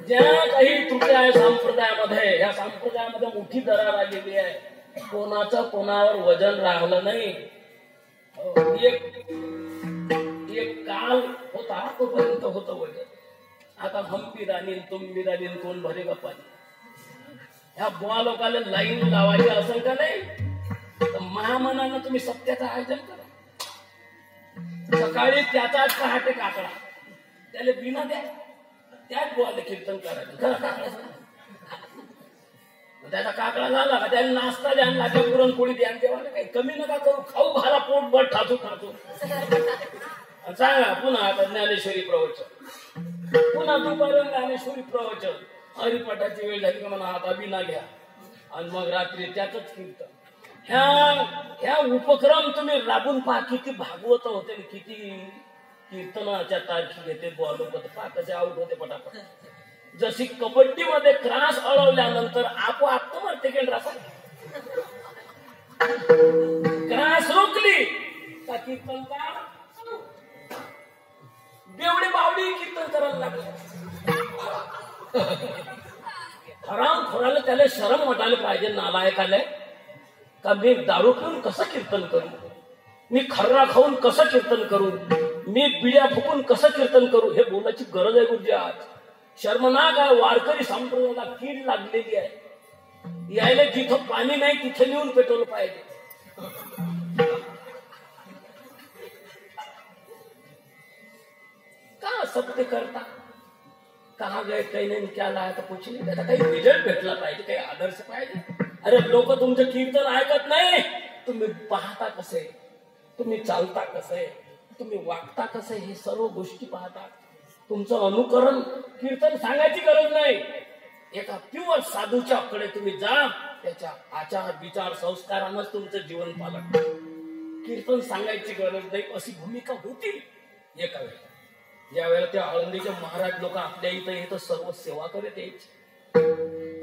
ज्या काही त्रुटी आहे संप्रदायामध्ये, या संप्रदायामध्ये मोठी दरार आलेली आहे. कोणाचं कोणावर वजन राहिलं नाही. एक काल होता तोपर्यंत होतं वजन. आता हम भी राणीन तुम भी राणीन कोण भरेगा पाणी. ह्या बुवा लोकांना लाईन लावायची असेल का नाही तर महामनानं तुम्ही सत्याचं आयोजन करा. सकाळी त्याचाच पहाटे काकडा त्याला बिना द्या, त्याच बुवाला कीर्तन करायचं. त्याचा काकडा झाला का त्याला नाश्ता द्या, लागेल पुरणपोळी द्या. तेव्हा काही कमी नका करू, खाऊ घाला पोटभर ठाचू ठाचू. सांगा पुन्हा आता ज्ञानेश्वरी प्रवचन, पुन्हा दुपारी ज्ञानेश्वरी प्रवचन. हरिपाठाची वेळ झाली का म्हणा आता बिना घ्या आणि मग रात्री त्याचंच कीर्तन. ह्या उपक्रम तुम्ही राबून पहा. किती भागवत होते, किती कीर्तनाच्या तारखी घेते लोक पहा कसे आऊट होते पटापट. जशी कबड्डीमध्ये क्रास अडवल्यानंतर आपोआप तुम्हाला सेकंड राहतात. क्रास रोखली का कीर्तन का बेवडे बावडी कीर्तन करायला लागले. हराम खोराला त्याला शरम वाटायला पाहिजे. नालायकाले का मी दारू पिऊन कसं कीर्तन करू, मी खर्रा खाऊन कसं कीर्तन करू, मी बिड्या फुकून कसं कीर्तन करू. हे बोलायची गरज आहे गुरुजी. आज शर्मनाक आहे. वारकरी संप्रदायाला कीड लागलेली आहे. यायला जिथं पाणी नाही तिथे नेऊन पेटवलं पाहिजे. का सत्य करता कहा गए काही नाही, क्या लाया तर कुछ नाही. त्याचा काही रिझल्ट भेटला पाहिजे, काही आदर्श पाहिजे. अरे लोक तुमचं कीर्तन ऐकत नाही. तुम्ही पाहता कसे, तुम्ही चालता कसे, तुम्ही वागता कसे, हे सर्व गोष्टी पाहतात. तुमचं अनुकरण कीर्तन सांगायची गरज नाही. एका प्युअर साधूच्या कडे तुम्ही जा, त्याच्या आचार विचार संस्कारानंच तुमचं जीवन पालन. कीर्तन सांगायची गरज नाही अशी भूमिका होती एका वेळेला. ज्या वेळेला त्या आळंदीचे महाराज लोक आपल्या इथं येतं सर्व सेवा करत यायची,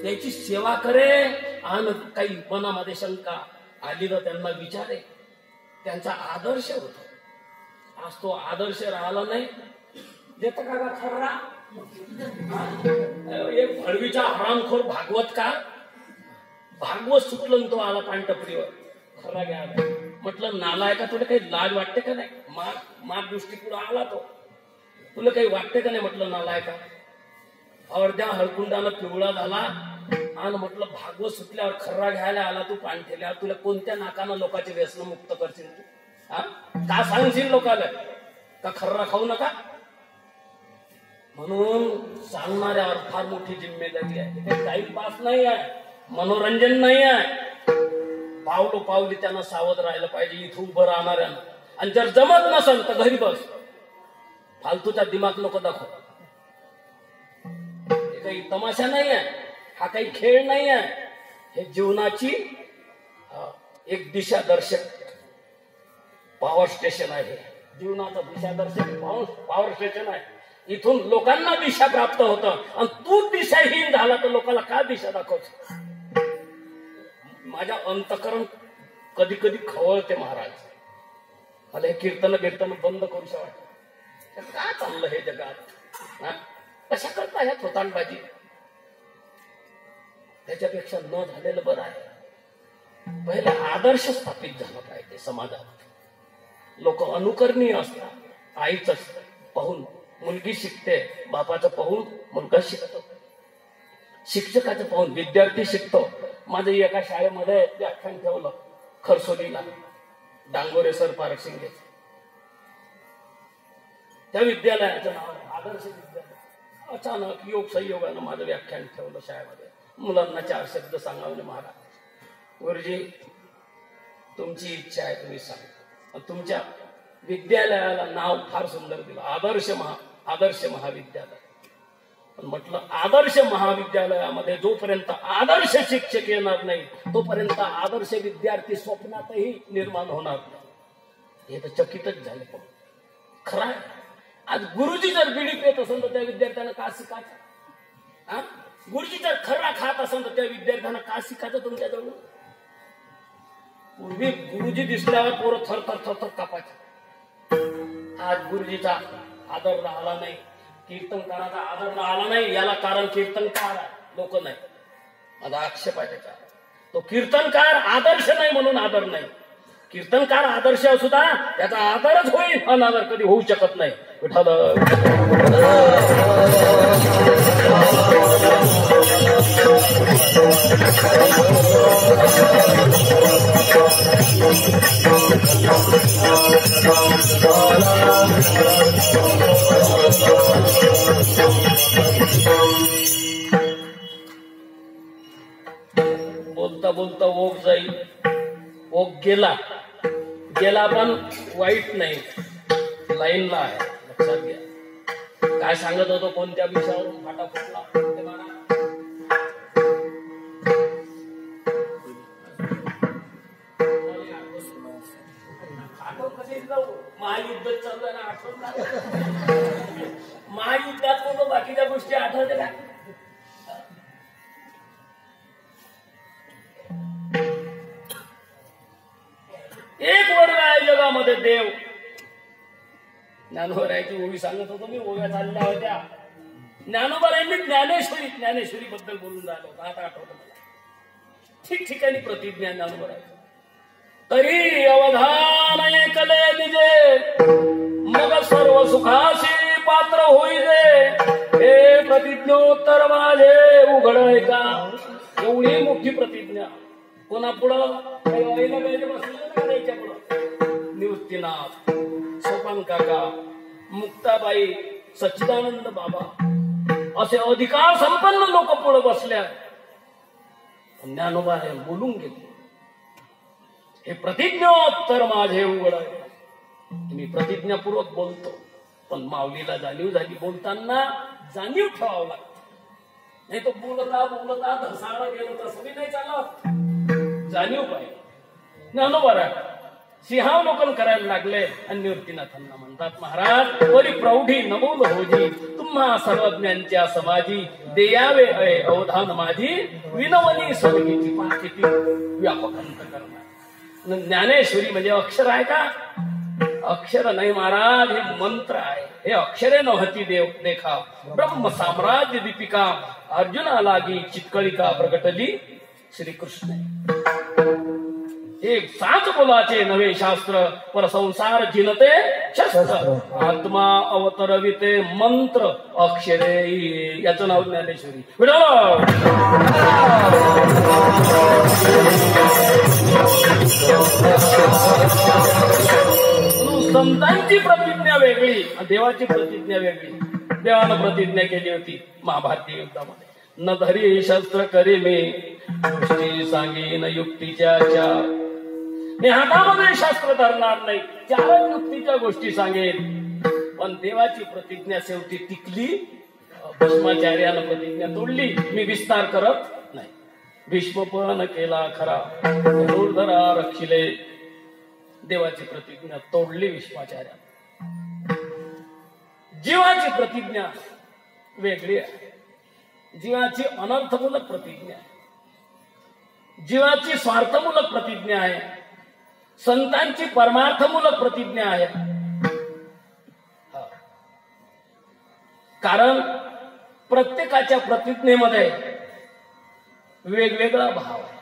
त्याची सेवा करे. आणि काही मनामध्ये शंका आली तर त्यांना विचारे. त्यांचा आदर्श होता. आज तो आदर्श राहिला नाही. देता का खर्रा एक भडवीचा हरामखोर भागवत का भागवत सुटलं तो आला पानटपरीवर. खरा घ्या म्हटलं नालाय का, तुला काही लाज वाटते का नाही. माग दृष्टी पुढे आला तो, तुला काही वाटते का नाही म्हटलं नालाय का. अर्ध्या हळकुंडाला पिवळा झाला आणि म्हटलं भागवत सुटल्यावर खर्रा घ्यायला आला तू पान ठेल्यावर. तुला कोणत्या नाकानं लोकांचे व्यसन मुक्त करशील तू. हा का सांगशील लोकांना. का खर्रा खाऊ नका. म्हणून सांगणाऱ्यावर फार मोठी जिम्मेदारी आहे. काही टाइमपास नाही आहे, मनोरंजन नाही आहे. पावलो पावली त्यांना सावध राहायला पाहिजे इथं उभं राहणाऱ्यांना. आणि जर जमत नसेल तर घरी बस, फालतूचा दिमाग नको दाखव. हे काही तमाशा नाही आहे, हा काही खेळ नाही आहे. हे जीवनाची एक दिशादर्शक पॉवर स्टेशन आहे. जीवनाचं दिशादर्शक पॉवर स्टेशन आहे. इथून लोकांना दिशा प्राप्त होतं. आणि तू दिशाहीन झाला तर लोकांना का दिशा दाखवतो. माझ्या अंतकरण कधी कधी खवळते महाराज. मला हे कीर्तन बंद करूशा वाटतं. काय चाललं हे जगात. कशा करता ह्या थोतांडबाजी. त्याच्यापेक्षा न झालेलं बरं आहे. पहिले आदर्श स्थापित झाला पाहिजे समाजात. लोक अनुकरणीय असतात. आईच पाहून मुलगी शिकते, बापाचं पाहून मुलगा शिकतो, शिक्षकाचं पाहून विद्यार्थी शिकतो. माझं एका शाळेमध्ये व्याख्यान ठेवलं खरसोलीला, डांगोरे सर पारक सिंगे. त्या विद्यालयाचं नाव आदर्श विद्यालय. अचानक योग संयोगानं माझं व्याख्यान ठेवलं शाळेमध्ये. मुलांना 4 शब्द सांगावले. महाराज गुरुजी तुमची इच्छा आहे तुम्ही सांगा. तुमच्या विद्यालयाला नाव फार सुंदर दिलं, आदर्श महाविद्यालय. पण म्हटलं आदर्श महाविद्यालयामध्ये जोपर्यंत आदर्श शिक्षक येणार नाही तोपर्यंत आदर्श विद्यार्थी स्वप्नातही निर्माण होणार नाही. हे तर चकितच झाले. पण खरं आहे, आज गुरुजी जर बिडी पेत असेल तर त्या विद्यार्थ्यांना का शिकायचं. गुरुजी जर खर्रा खात असेल तर त्या विद्यार्थ्यांना का शिकायचं तुमच्याजवळ. पूर्वी गुरुजी दिसल्यावर पोरं थर थर थर थर कापायचे. आज गुरुजीचा आदर राहिला नाही, कीर्तनकाराचा आदर राहिला नाही. याला कारण कीर्तनकार लोक नाही. माझा आक्षेप आहे त्याचा. तो कीर्तनकार आदर्श नाही म्हणून आदर नाही. कीर्तनकार आदर्श सुद्धा त्याचा आदरच होईल, अनादर कधी होऊ शकत नाही. बोलता बोलता ओघ जाईल. ओघ गेला पण वाईट नाही, लाईनला आहे. लक्षात घ्या. काय सांगत होतो, कोणत्या विषयावरून फाटा फुटला. महायुद्ध चाललं ना, आठवण. महायुद्धात कोण बाकीच्या गोष्टी आठवते का. एक वर्ग आहे जगामध्ये देव. ज्ञानोबरायांची ओवी सांगत होतो मी. ओव्या चालल्या होत्या. ज्ञानोबरायांनी ज्ञानेश्वरी बद्दल बोलून राहिलो. आता आठवलं मला. ठिकठिकाणी प्रतिज्ञा ज्ञानोबरायांची. तरी अवधान ऐकले निजे, मग सर्व सुखाशी पात्र होईले. हे प्रतिज्ञोत्तर माझे उघड आहे का. एवढी मोठी प्रतिज्ञा कोणापुढं निवृत्तीनाथ, सोपान काका, मुक्ताबाई, सच्चिदानंद बाबा असे अधिकार संपन्न लोक पुढे बसल्या. ज्ञानोबा हे बोलून गेले, हे प्रतिज्ञोत्तर माझे उघड आहे. मी प्रतिज्ञापूर्वक बोलतो, पण माऊलीला जाणीव झाली. बोलताना जाणीव ठेवावं लागतं. नाही तो बोलता धसाळा गेलो तसं मी नाही चालत. जाणीव पाहिजे. ज्ञानोबा सिंहावलोकन करायला लागले आणि निवृत्तीनाथांना म्हणतात, महाराज वरी प्रौढी नमोल होजी, तुम्हा सर्वज्ञांच्या समाजी देयावे अवधान माझी, विनवनी सदगीची पाकिती व्यापक अंतकरण. ज्ञानेश्वरी म्हणजे अक्षर आहे का. अक्षर नाही महाराज, हे मंत्र आहे. हे अक्षरे नव्हती देव देखा, ब्रह्म साम्राज्य दीपिका, अर्जुना लागी चितकळिका प्रगटली श्रीकृष्ण. एक साच बोलाचे नवे शास्त्र, पर संसार जिनते शस्त्र, आत्मा अवतरविते मंत्र अक्षरे. याचं नाव ज्ञानेश्वरी. संतांची प्रतिज्ञा वेगळी, देवाची प्रतिज्ञा वेगळी. देवानं प्रतिज्ञा केली होती महाभारतीय युद्धामध्ये, न धरी शस्त्र करे मी, गोष्टी सांगेन युक्तीच्या चार. मी हातामध्ये शस्त्र धरणार नाही, 4 युक्तीच्या गोष्टी सांगेन. पण देवाची प्रतिज्ञा शेवटी टिकली. भीष्माचार्यानं प्रतिज्ञा तोडली, मी विस्तार करत नाही. भीष्म पण केला खरा, धनुर्धरा रक्षिले. देवाची प्रतिज्ञा तोडली भीष्माचार्यानं. जीवाची प्रतिज्ञा वेगळी आहे. जीवाची अनर्थमूलक प्रतिज्ञा आहे, जीवाची स्वार्थमूलक प्रतिज्ञा आहे, संतांची परमार्थमूलक प्रतिज्ञा आहे. कारण प्रत्येकाच्या प्रतिज्ञेमध्ये वेगवेगळा भाव आहे.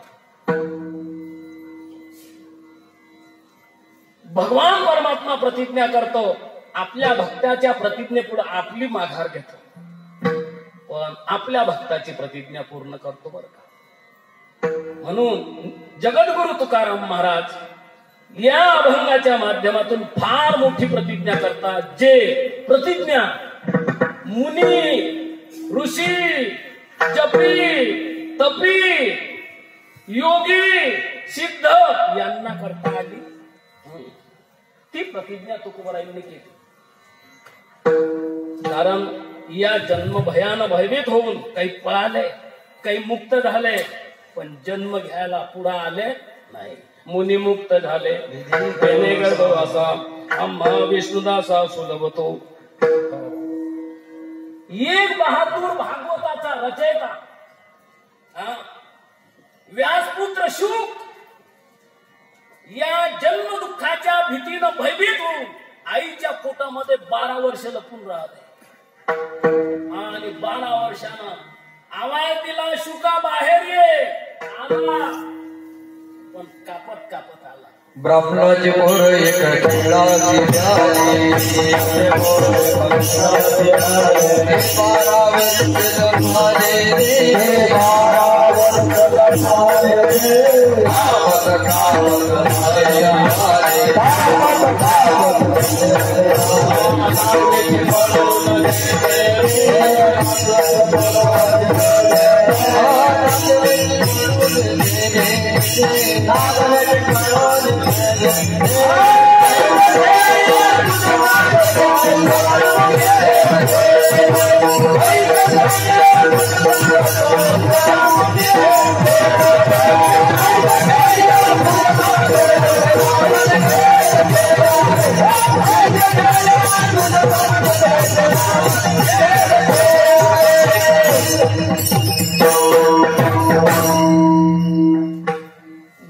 भगवान परमात्मा प्रतिज्ञा करतो, आपल्या भक्ताच्या प्रतिज्ञेपुढे आपली माघार घेतो, पण आपल्या भक्ताची प्रतिज्ञा पूर्ण करतो बरं का. म्हणून जगद्गुरु तुकाराम महाराज या अभंगाच्या माध्यमातून फार मोठी प्रतिज्ञा करतात. जे प्रतिज्ञा मुनी, ऋषी, जपी, तपी, योगी, सिद्ध यांना करता आली, ती प्रतिज्ञा तुकोबारायांनी केली. कारण या जन्म भयानं भयभीत होऊन काही पळाले, काही मुक्त झाले, पण जन्म घ्यायला पुढे आले नाही. मुनी मुक्त झाले, गर्भवासा आम्हा विष्णुदासा सुलभतो. एक बहादूर भागवताचा रचयिता व्यासपुत्र शुक या जन्म दुःखाच्या भीतीनं भयभीत होऊन आईच्या पोटामध्ये 12 वर्ष लपून राहते. आणि 12 वर्षानं आवाज दिला, शुका बाहेर ये. आला, पण कापत कापत आला. ब्राह्मणाचे पोर एक खेळाची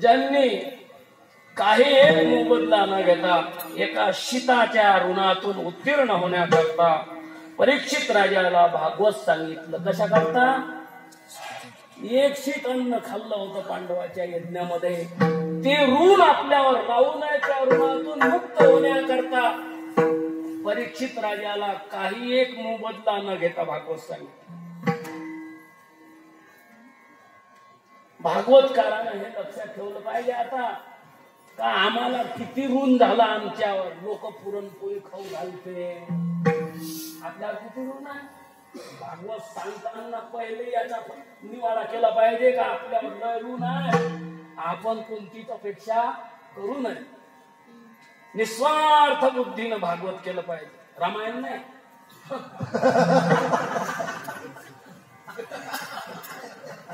ज्यांनी काही एक मोबदला न घेता एका शीताच्या ऋणातून उत्तीर्ण होण्याकरता परीक्षित राजाला भागवत सांगितलं. कशा करता? एक शीत अन्न खाल्लं होतं पांडवाच्या यज्ञामध्ये, ते ऋण आपल्यावर राहू नये, त्या ऋणातून मुक्त होण्याकरता परीक्षित राजाला काही एक मोबदला न घेता भागवत सांगितलं. भागवतकारानं हे लक्षात ठेवलं पाहिजे आता का आम्हाला किती ऋण झाला आमच्यावर. लोक पुरणपोळी खाऊ घालते, आपल्यावर किती ऋण आहे. भागवत सांगताना पहिले याचा निवाडा केला पाहिजे का आपल्यावर लय ऋण आहे, आपण कोणतीच अपेक्षा करू नये. निस्वार्थ बुद्धीनं भागवत केलं पाहिजे, रामायण नाही.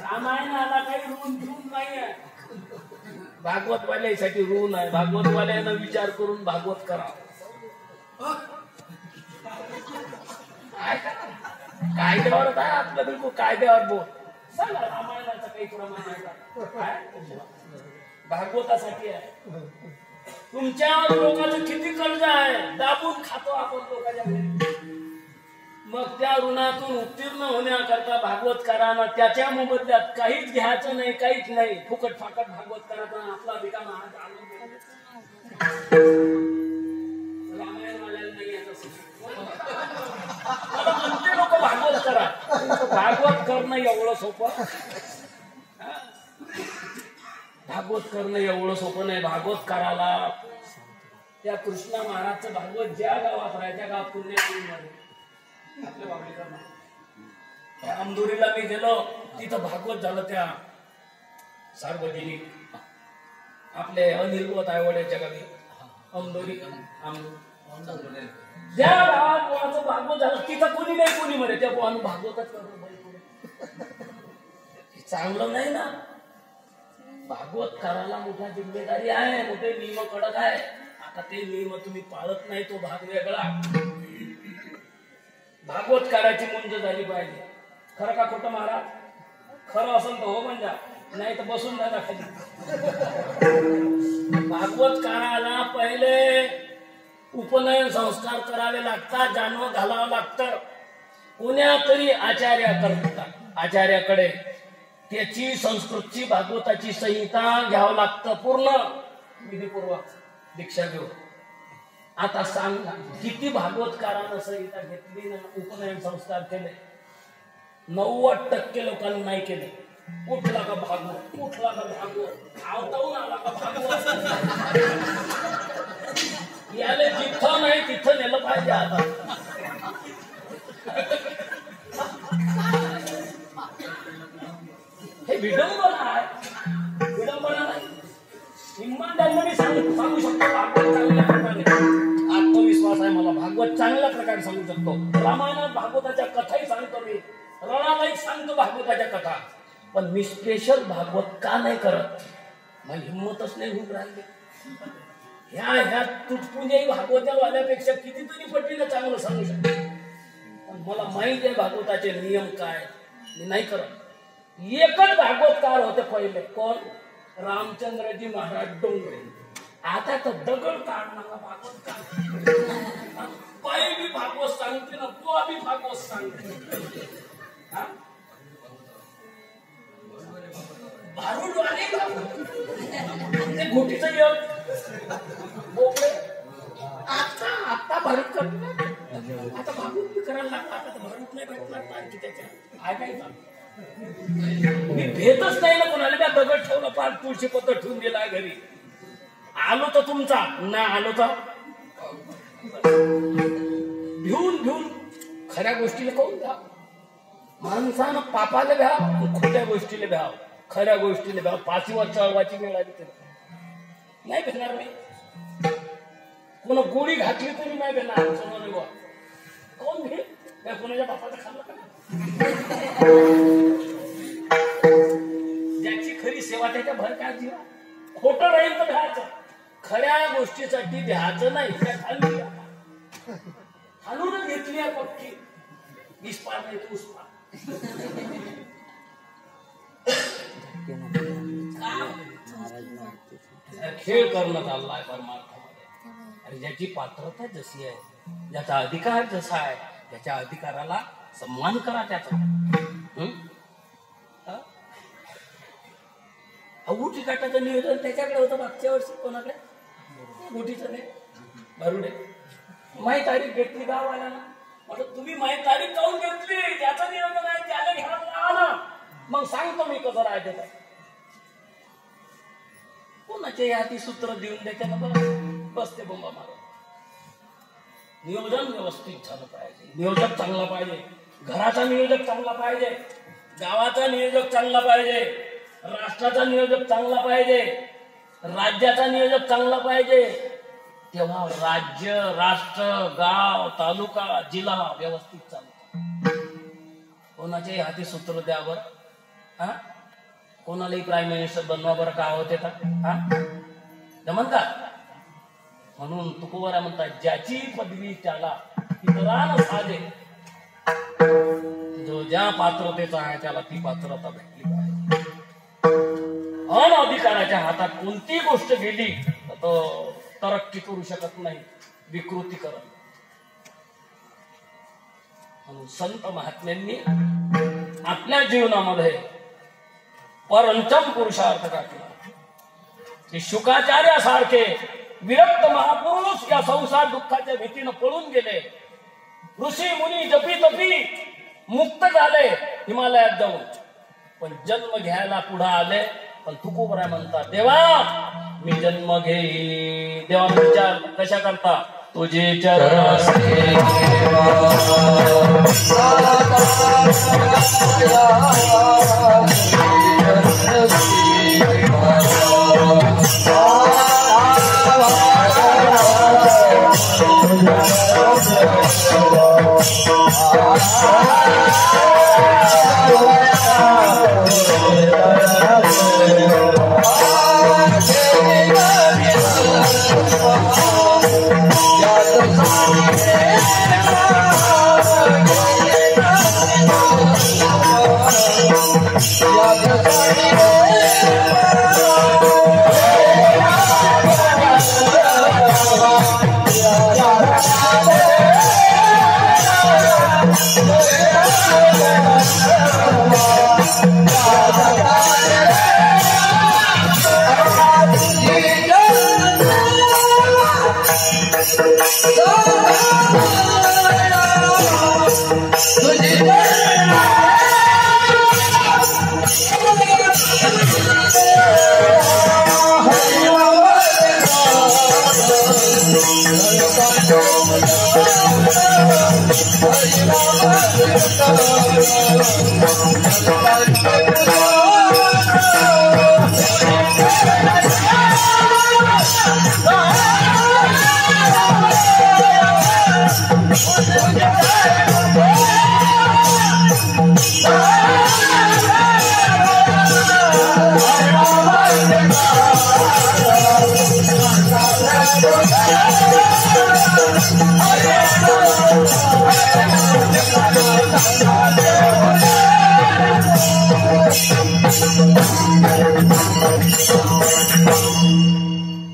रामायणाला काही ऋण नाही आहे, भागवतवाल्यासाठी ऋण आहे. भागवतवाल्यांना विचार करून भागवत करा. कायद्यावर काय आपलं बिलकुल कायद्यावर बोल. सांगा रामायणाचं काही प्रमाण आहे का? भागवतासाठी आहे. तुमच्यावर लोकांचं किती कर्ज आहे, दाबून खातो आपण लोकांच्या घरी. मग त्या ऋणातून उत्तीर्ण होण्याकरता भागवतकारांना त्याच्या मोबदल्यात काहीच घ्यायचं नाही, काहीच नाही. फुकट फाकट भागवतकारांना आपला रिकामा हात आणून रामायणवाल्याला नाही येत असं म्हणते लोक. भागवत करा, भागवत करणं एवढं सोपं, भागवत करणं एवढं सोपं नाही. भागवत करायला त्या कृष्णा महाराजचं भागवत ज्या गावात राहायच्या त्या गावात पुण्यश्री आपल्या बाबळीकर त्या आमदुरीला मी गेलो, तिथं भागवत झालं त्या सार्वजनिक आपले अनिर्वत आईवड्याच्या गावी आमदोरी ज्या गावात कोणाचं भागवत झालं तिथं कोणी नाही कोणी म्हणे त्या बोवानं भागवतच चांगलं नाही ना. भागवत करायला मोठा जिम्मेदारी आहे, मोठे नियम कडक आहे. आता ते नियम तुम्ही पाळत नाही तो भाग वेगळा. भागवत करायची मुंज झाली पाहिजे. खरं का खोटं महाराज? खरं असेल तर हो म्हणजे, नाही तर बसून जाता खाली. भागवत करायला पहिले उपनयन संस्कार करावे लागतात, जानवं घालावं लागतं. कोण्या तरी आचार्याकडे त्याची संस्कृतची भागवताची संहिता घ्यावं लागतं, पूर्ण विधीपूर्वक दीक्षा घेऊन. आता सांगा किती भागवतकारानं संहिता घेतली ना, उपनयन संस्कार केले? 90% लोकांनी नाही केले. कुठला का भागवत, कुठला का भागवत, आवतावून आला का भागवत. याले जिथं नाही तिथं नेलं पाहिजे. आता हे विडंबना आहे, विडंबना नाही. इमानदारीने सांगू शकतो भागवत चांगल्या प्रकारे. आत्मविश्वास आहे मला, भागवत चांगल्या प्रकारे सांगू शकतो. रामायणात भागवताच्या कथाही सांगतो मी, रणालाही सांगतो भागवताच्या कथा. पण मी स्पेशल भागवत का नाही करत? मग हिंमतच नाही होऊन राहिली. ह्या तुटपुंजे भागवतावाल्यापेक्षा कितीतरी पटीनं चांगलं सांगू शकतो. पण मला माहिती आहे भागवताचे नियम काय, मी नाही करत. एकच भागवतकार होते पहिले, कोण? रामचंद्रजी महाराज डोंगरे. आता तर दगड काढणारा भागवतकार. बाई बी भागवत सांगते ना, बुवा बी भागवत सांगते. भारूडवाले ते घोटीचं योग बोकडे आता भरत करतो. आता भागवत करायला लागला. आता भरत नाही भेटणार आणखी त्याच्या आहे काय का? मी भेटच नाही ना कोणाला. त्या दगड ठेवला, पार तुळशी पत्र ठेवून दिला घरी. आलो तर तुमचा, नाही आलो तर भिवून खऱ्या गोष्टीला कहून द्या. माणसानं पापाला भ्या, खोट्या गोष्टीला भ्या, खऱ्या गोष्टीला भ्या. फाशीवर चळवाची मिळाली तरी नाही भेटणार. नाही कोणा गोळी घातली तरी नाही भेटणार. समोर कोण घे कोणाच्या बापाचं खाल्लं का? ज्याची खरी सेवा त्याच्या भर काय जीवा. खोटं राहील तर भ्यायचं, खऱ्या गोष्टीसाठी भ्यायचं नाही. त्या खाली हालूनच घेतली आहे पक्की. विस्पार नाही तू उस्पार. खेळ करणं चाललाय परमार्थामध्ये. आणि ज्याची पात्रता जशी आहे, ज्याचा अधिकार जसा आहे, त्याच्या अधिकाराला सन्मान करा त्याचा. गुटी काटाचं नियोजन त्याच्याकडे होतं मागच्या वर्षी. कोणाकडे? गुटीचं नाही, भारुडे. माही तारीख घेतली गाववाल्याला. म्हटलं तुम्ही माही तारीख जाऊन घेतली, त्याचं नियोजन आहे, त्याला घ्यायला ना. मग सांगतो मी कसं राहायचं. कोणाच्या हाती सूत्र देऊन द्यायच्या ना, बरं बसते बोंबा मारत. नियोजन व्यवस्थित झालं पाहिजे, नियोजक चांगला पाहिजे, घराचा नियोजक चांगला पाहिजे, गावाचा नियोजक चांगला पाहिजे, राष्ट्राचा नियोजक चांगला पाहिजे, राज्याचा नियोजक चांगला पाहिजे. तेव्हा राज्य, राष्ट्र, गाव, तालुका, जिल्हा व्यवस्थित चालतो. कोणाच्याही हाती सूत्र द्या बरं. हा, कोणालाही प्राईम मिनिस्टर बनवा बरं, का होते का? हा, जमन का? म्हणून तुकोबरा म्हणतात, ज्याची पदवी त्याला इतरांना साधे. जो ज्या पात्रतेचा आहे त्याला ती पात्रता भेटली पाहिजे. अनधिकाराच्या हातात कोणती गोष्ट गेली तर तो तरक्की करू शकत नाही, विकृती करत. म्हणून संत महात्म्यांनी आपल्या जीवनामध्ये परंचम पुरुषार्थ गाठला. ते शुकाचार्यासारखे विरक्त महापुरुष या संसार दुःखाच्या भीतीनं पळून गेले. ऋषी मुनी जपी तपी मुक्त झाले हिमालयात जाऊन, पण जन्म घ्यायला पुढे आले. पण तुकोबरा म्हणतात, देवा मी जन्म घेईन. देवा विचार कशा करता तुझे चरण सेवा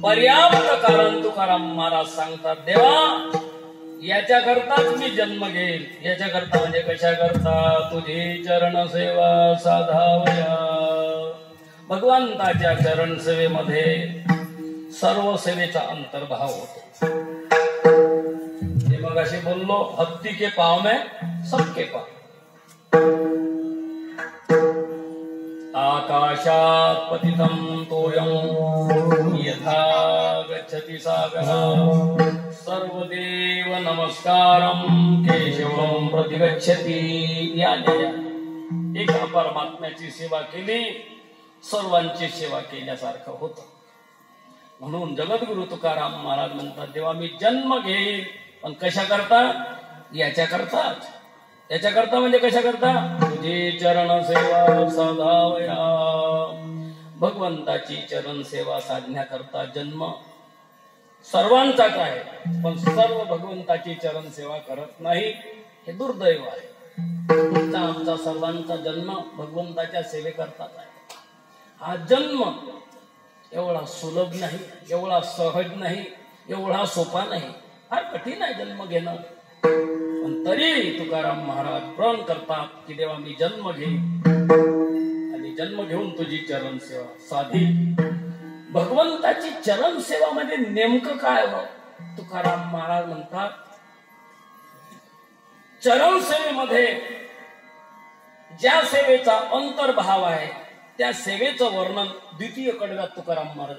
पर्याप्त कारण तुकाराम महाराज सांगतात. देवा याच्या करताच मी जन्म घेईल. याच्या करता म्हणजे कशा करता तुझी चरण सेवा साधावया. भगवंताच्या चरण सेवेमध्ये सर्व सेवेचा अंतर्भाव होतो. हे मग असे बोललो हत्ती के पाव में सबके पाव. आकाशात पतितं तोयं यथा गच्छति सागरः सर्वदेव नमस्कारं केशवं प्रतिगच्छति. याने एका परमात्म्याची सेवा केली सर्वांची सेवा केल्यासारखं होतं. म्हणून जगद्गुरु तुकाराम महाराज म्हणतात देवा मी जन्म घेईल पण कशा करता याच्या करताच. याच्या करता म्हणजे कशा करता तुझी चरण सेवा साधावया. भगवंताची चरण सेवा साधण्याकरता जन्म सर्वांचाच आहे पण सर्व भगवंताची चरण सेवा करत नाही हे दुर्दैव आहे. तुमचा आमचा सर्वांचा जन्म भगवंताच्या सेवेकरताच आहे. हा जन्म एवढा सुलभ नाही, एवढा सहज नाही, एवढा सोपा नाही. फार कठीण आहे जन्म घेणं. पण तरी तुकाराम महाराज प्रण करतात की देवा मी जन्म घेईन आणि जन्म घेऊन तुझी चरण सेवा साधी. भगवंताची चरण सेवा मध्ये नेमकं काय हो तुकाराम महाराज म्हणतात चरण सेवेमध्ये ज्या सेवेचा अंतर्भाव आहे त्या सेवेचं वर्णन द्वितीय कडव्यात तुकाराम महाराज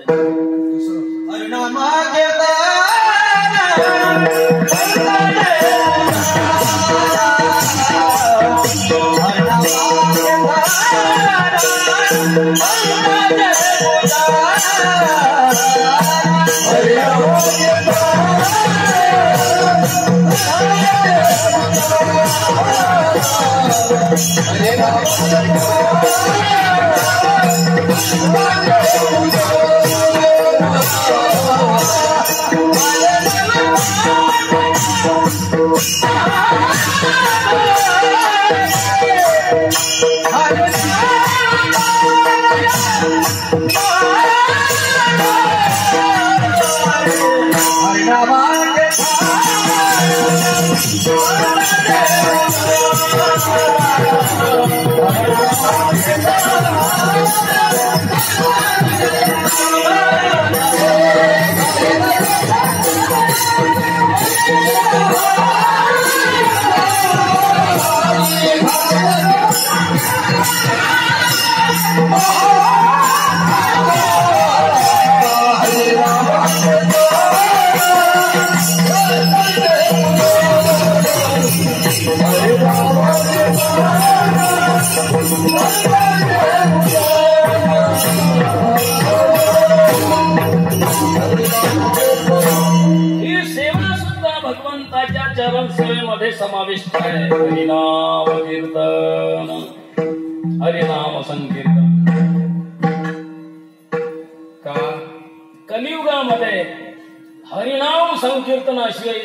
मध्ये समाविष्ट आहे हरिनाम कीर्तन, हरिनाम संकीर्तन. का कलियुगामध्ये हरिनाम संकीर्तनाशिवाय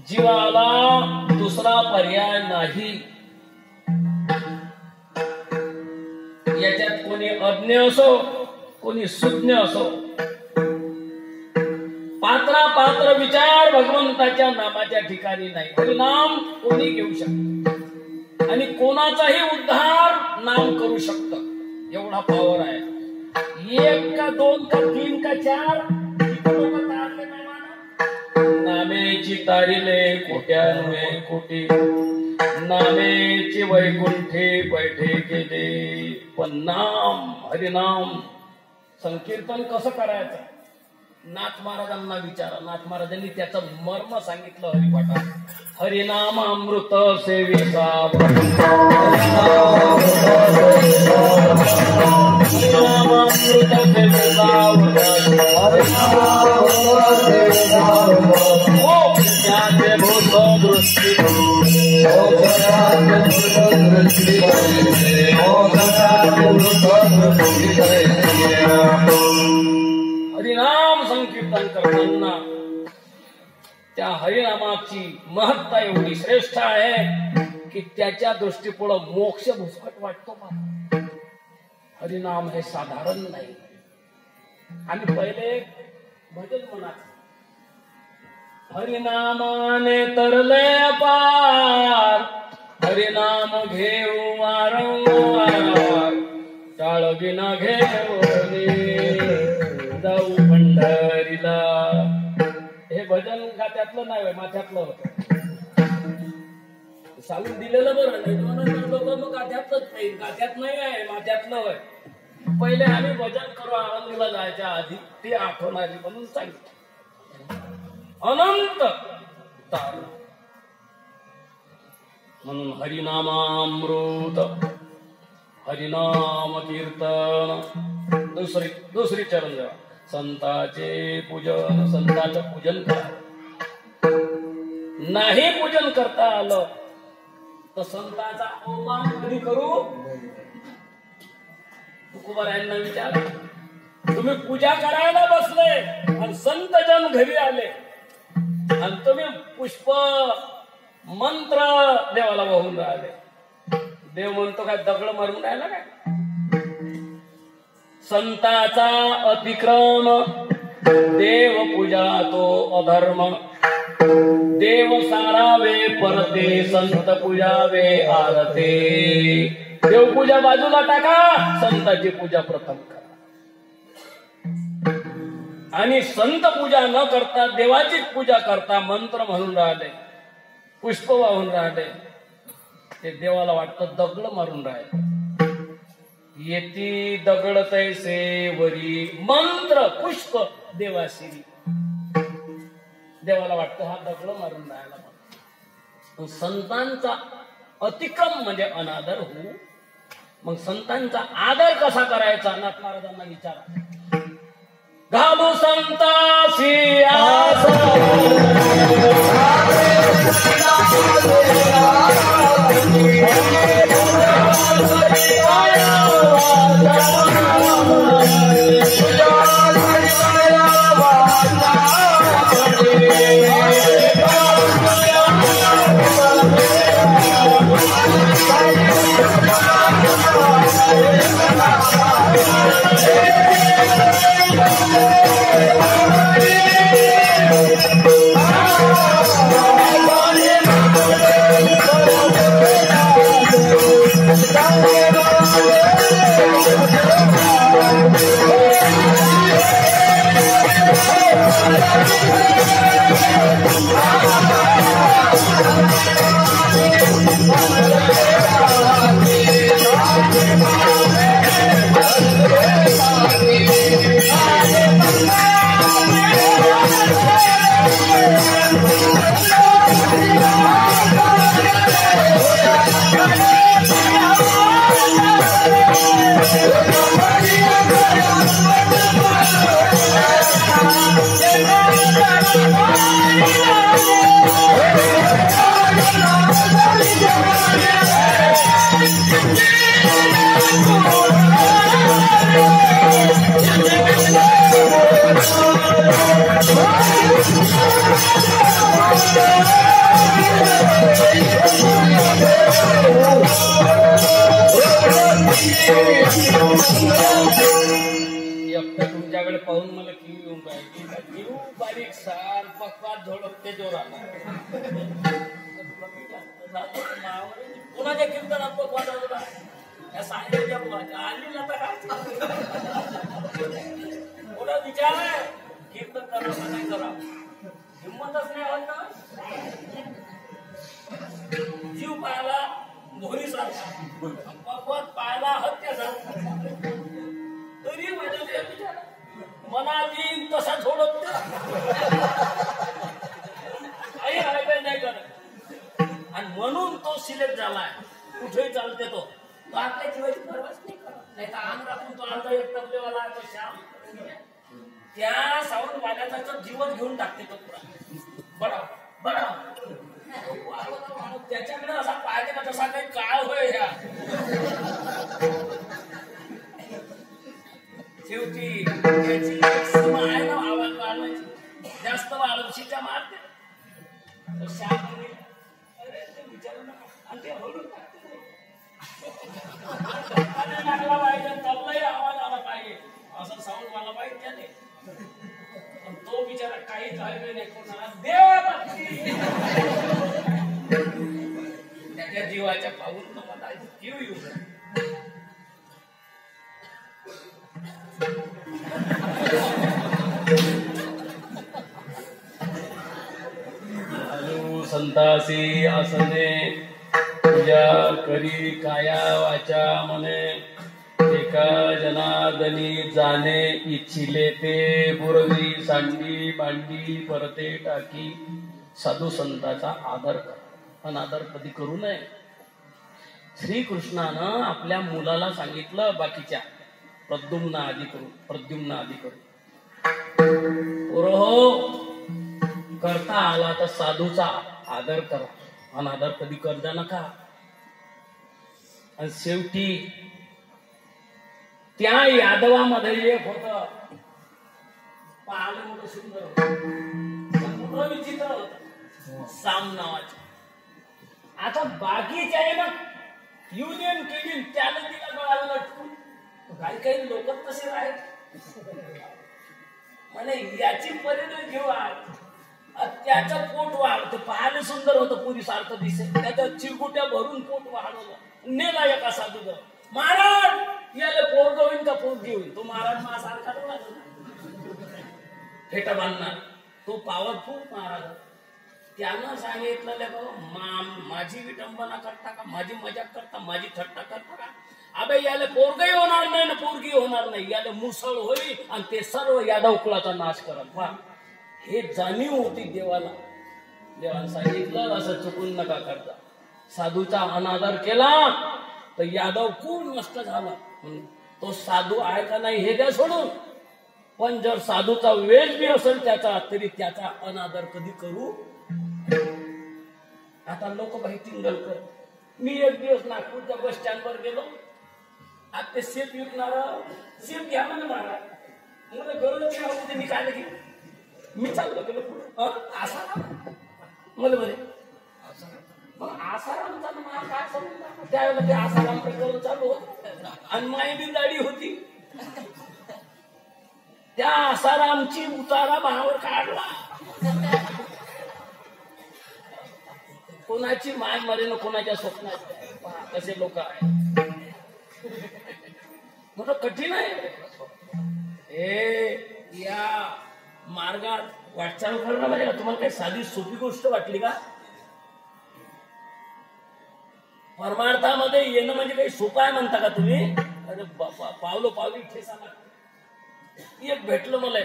जीवाला दुसरा पर्याय नाही. याच्यात कोणी अज्ञ असो, कोणी सुज्ञ असो, पात्र विचार भगवंताच्या नामाच्या ठिकाणी नाही. हरिनाम कोणी घेऊ शकत आणि कोणाचाही उद्धार नाम करू शकत. एवढा पॉवर आहे. 1 का 2 का 3 का 4 नामेची तारिले कोट्यान्वे कोटी, नामेची वैकुंठे बैठे गेले. पण नाम हरिनाम संकीर्तन कसं करायचं? नाथ महाराजांना विचारा. नाथ महाराजांनी त्याचं मर्म सांगितलं हरिपाठात. हरिनाम अमृत सेविका, हरिनाम अमृत सेविका, मोक्षाचे भूत दृष्टी, हरिनाम संकीर्तन करताना त्या हरिनामाची महत्ता एवढी श्रेष्ठ आहे की त्याच्या दृष्टीपुढं मोक्ष भुसकट वाटतो का? हरिनाम हे साधारण नाही. आणि पहिले भजन म्हणायचं, हरिनामाने तरले पार, हरिनाम घेऊ वारंवार, टाळविना घेऊनी जाऊ पंढरीला. हे भजन गात्यातलं नाही, माथ्यातलं होतं. सांगून दिलेलं बरं नाही लोक मग गात्यातलंच नाही. गात्यात नाही आहे, माथ्यातलं होय. पहिले आम्ही भजन करू आनंदीला जायच्या आधी ती आठवण आली म्हणून सांगितलं. अनंत तार म्हणून हरिनामामृत, हरिनाम कीर्तन. दुसरी चरण द्या. संताचे पूजन, संतांचं पूजन करा. नाही पूजन करता आलं तर संतांचा अवमान कधी करू? तुकोबारायांना विचार. तुम्ही पूजा करायला बसले आणि संत जन घरी आले आणि तुम्ही पुष्प मंत्र देवाला वाहून राहिले. देव म्हणतो काय दगड मारून राहिला काय? संताचा अतिक्रम, देव पूजा तो अधर्म. देव सारावे परते, संत पूजावे आरते. देव पूजा बाजूला टाका, संताची पूजा प्रथम करा. आणि संत पूजा न करता देवाचीच पूजा करता मंत्र म्हणून राहिले, पुष्प वाहून राहिले. ते देवाला वाटतं दगड मारून राहिले. येती दगड तैसे वरी, मंत्र पुष्प देवाशिरी. देवाला वाटतं हा दगड मारून राहिला. संतांचा अतिक्रम म्हणजे अनादर होऊ. मग संतांचा आदर कसा करायचा? नाथ महाराजांना विचारा. घालू संताशी आस, मग मला किव येऊन पाहिजे किव बारीक सार पक्का झोडपते जोराला कोणाच्या कीर्तनात पकवान होता या सांगायच्या आली ना तर कोणा विचार आहे कीर्तन करावं नाही करावं हिंमतच नाही होत ना जीव पाहायला मोहरी सारखा पकवान पाहायला हत्यासारखा तरी म्हणजे मना येईन तसा झोडत काही ऐकाय नाही करत आणि म्हणून तो सिलेक्ट झालाय कुठेही चालते तो आपल्या जीवाची परवाच नाही करत नाही तर आम राखून तो आमचा एक तबलेवाला आहे तो श्याम त्या सावंत वाड्याचा जीवन घेऊन टाकते तो पुरा बडा त्याच्याकडे असा पाहिजे का तसा काही काळ होय ह्या शेवटी त्याची सीमा आहे ना आवाज वाढवायची जास्त वाढवशीच्या मारते श्याम अरे ते विचारू नका आणि ते हळून टाकला पाहिजे तबलाही आवाज आला पाहिजे असं साऊंड मला पाहिजे त्याने तो बिचारा काहीच ऐकलं नाही कोणाला त्याच्या जीवाच्या पाहून मला जीव येऊ संतासी आसने पूजा करी काया वाचा मने एका जनार्दनी जाणे इच्छिले ते पुरवी सांडी मांडी परते टाकी साधू संताचा आदर कर अनादर कधी करू नये श्रीकृष्णानं आपल्या मुलाला सांगितलं बाकीच्या प्रद्युम्न आदी करू पुरोहो करता आला तर साधूचा आदर करा अनादर कधी करजा नका आणि शेवटी त्या यादवामध्ये एक होत पाहिलं मोठं सुंदर होत विचित्र होत साम नावाचं आता बाकीच्या आहे ना युनियन केली त्याला तिला गळाला लटकून काही काही लोक तसे आहेत म्हणे याची परिणाम घेऊ त्याचं पोट वाढतं पाहायला सुंदर होतं पुरी सारखं दिसेल त्याच्या चिरकुट्या भरून पोट वाढवलं नेला एका साधूचं महाराज याला पोरग होईल का पोरगी होईल तो महाराज माझ्यासारखा फेटा बांधणार तो पॉवरफुल महाराज त्यानं सांगितलं माझी विटंबना करता का माझी मजाक करता माझी थट्टा करता का अबे याला पोरगही होणार नाही ना पोरगी होणार नाही याला मुसळ होईल आणि ते सर्व यादव कुळाचा नाश करत पहा हे जाणीव होती देवाला देवानं सांगितलं असं चुकून नका करता साधूचा अनादर केला तर यादव कुळ नष्ट झाला तो साधू आहे का नाही हे द्या सोडून पण जर साधूचा वेश बी असेल त्याचा तरी त्याचा अनादर कधी करू आता लोक भाई तिंगलकर मी एक दिवस नागपूरच्या बस स्टँडवर गेलो आता ते सेफ विकणार सेफ घ्या म्हणे महाराज मला गरज होती मी काय घेऊ मी चाललो गेलो पुढे असा मला बरे मग आसारामचा मला काय समजलं त्यावेळेला ते आसाराम प्रकरण चालू होत आणि माई बी गाडी होती त्या आसारामची उतारा भावावर काढला कोणाची माय मरे ना कोणाच्या स्वप्नात कसे लोक आहेत मोठं कठीण आहे हे या मार्गात वाटचाल करणं म्हणजे तुम्हाला काही साधी सोपी गोष्ट वाटली का परमार्थामध्ये येणं म्हणजे काही सोपं आहे म्हणता का तुम्ही अरे पावलो पावली ठेसा एक भेटलं मला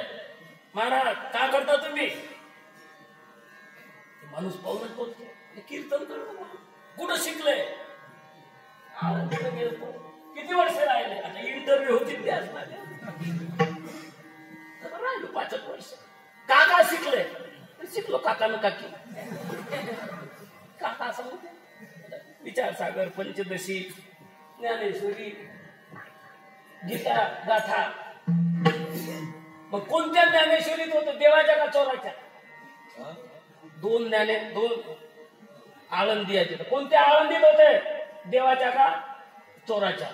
महाराज का करता तुम्ही माणूस पाहूनच बोलतो कीर्तन करतो कुठं शिकलंय किती वर्ष राहिले आता इंटरव्ह्यू होती ते असणार राहिलो 5 वर्ष काका शिकले शिकलो काका न काकी काका असं म्हणते विचारसागर पंचदशी ज्ञानेश्वरी गीता गाथा मग कोणत्या ज्ञानेश्वरीत होतं देवाच्या का चोराच्या 2 आळंदी याचे कोणत्या आळंदीत होते देवाच्या का चोराच्या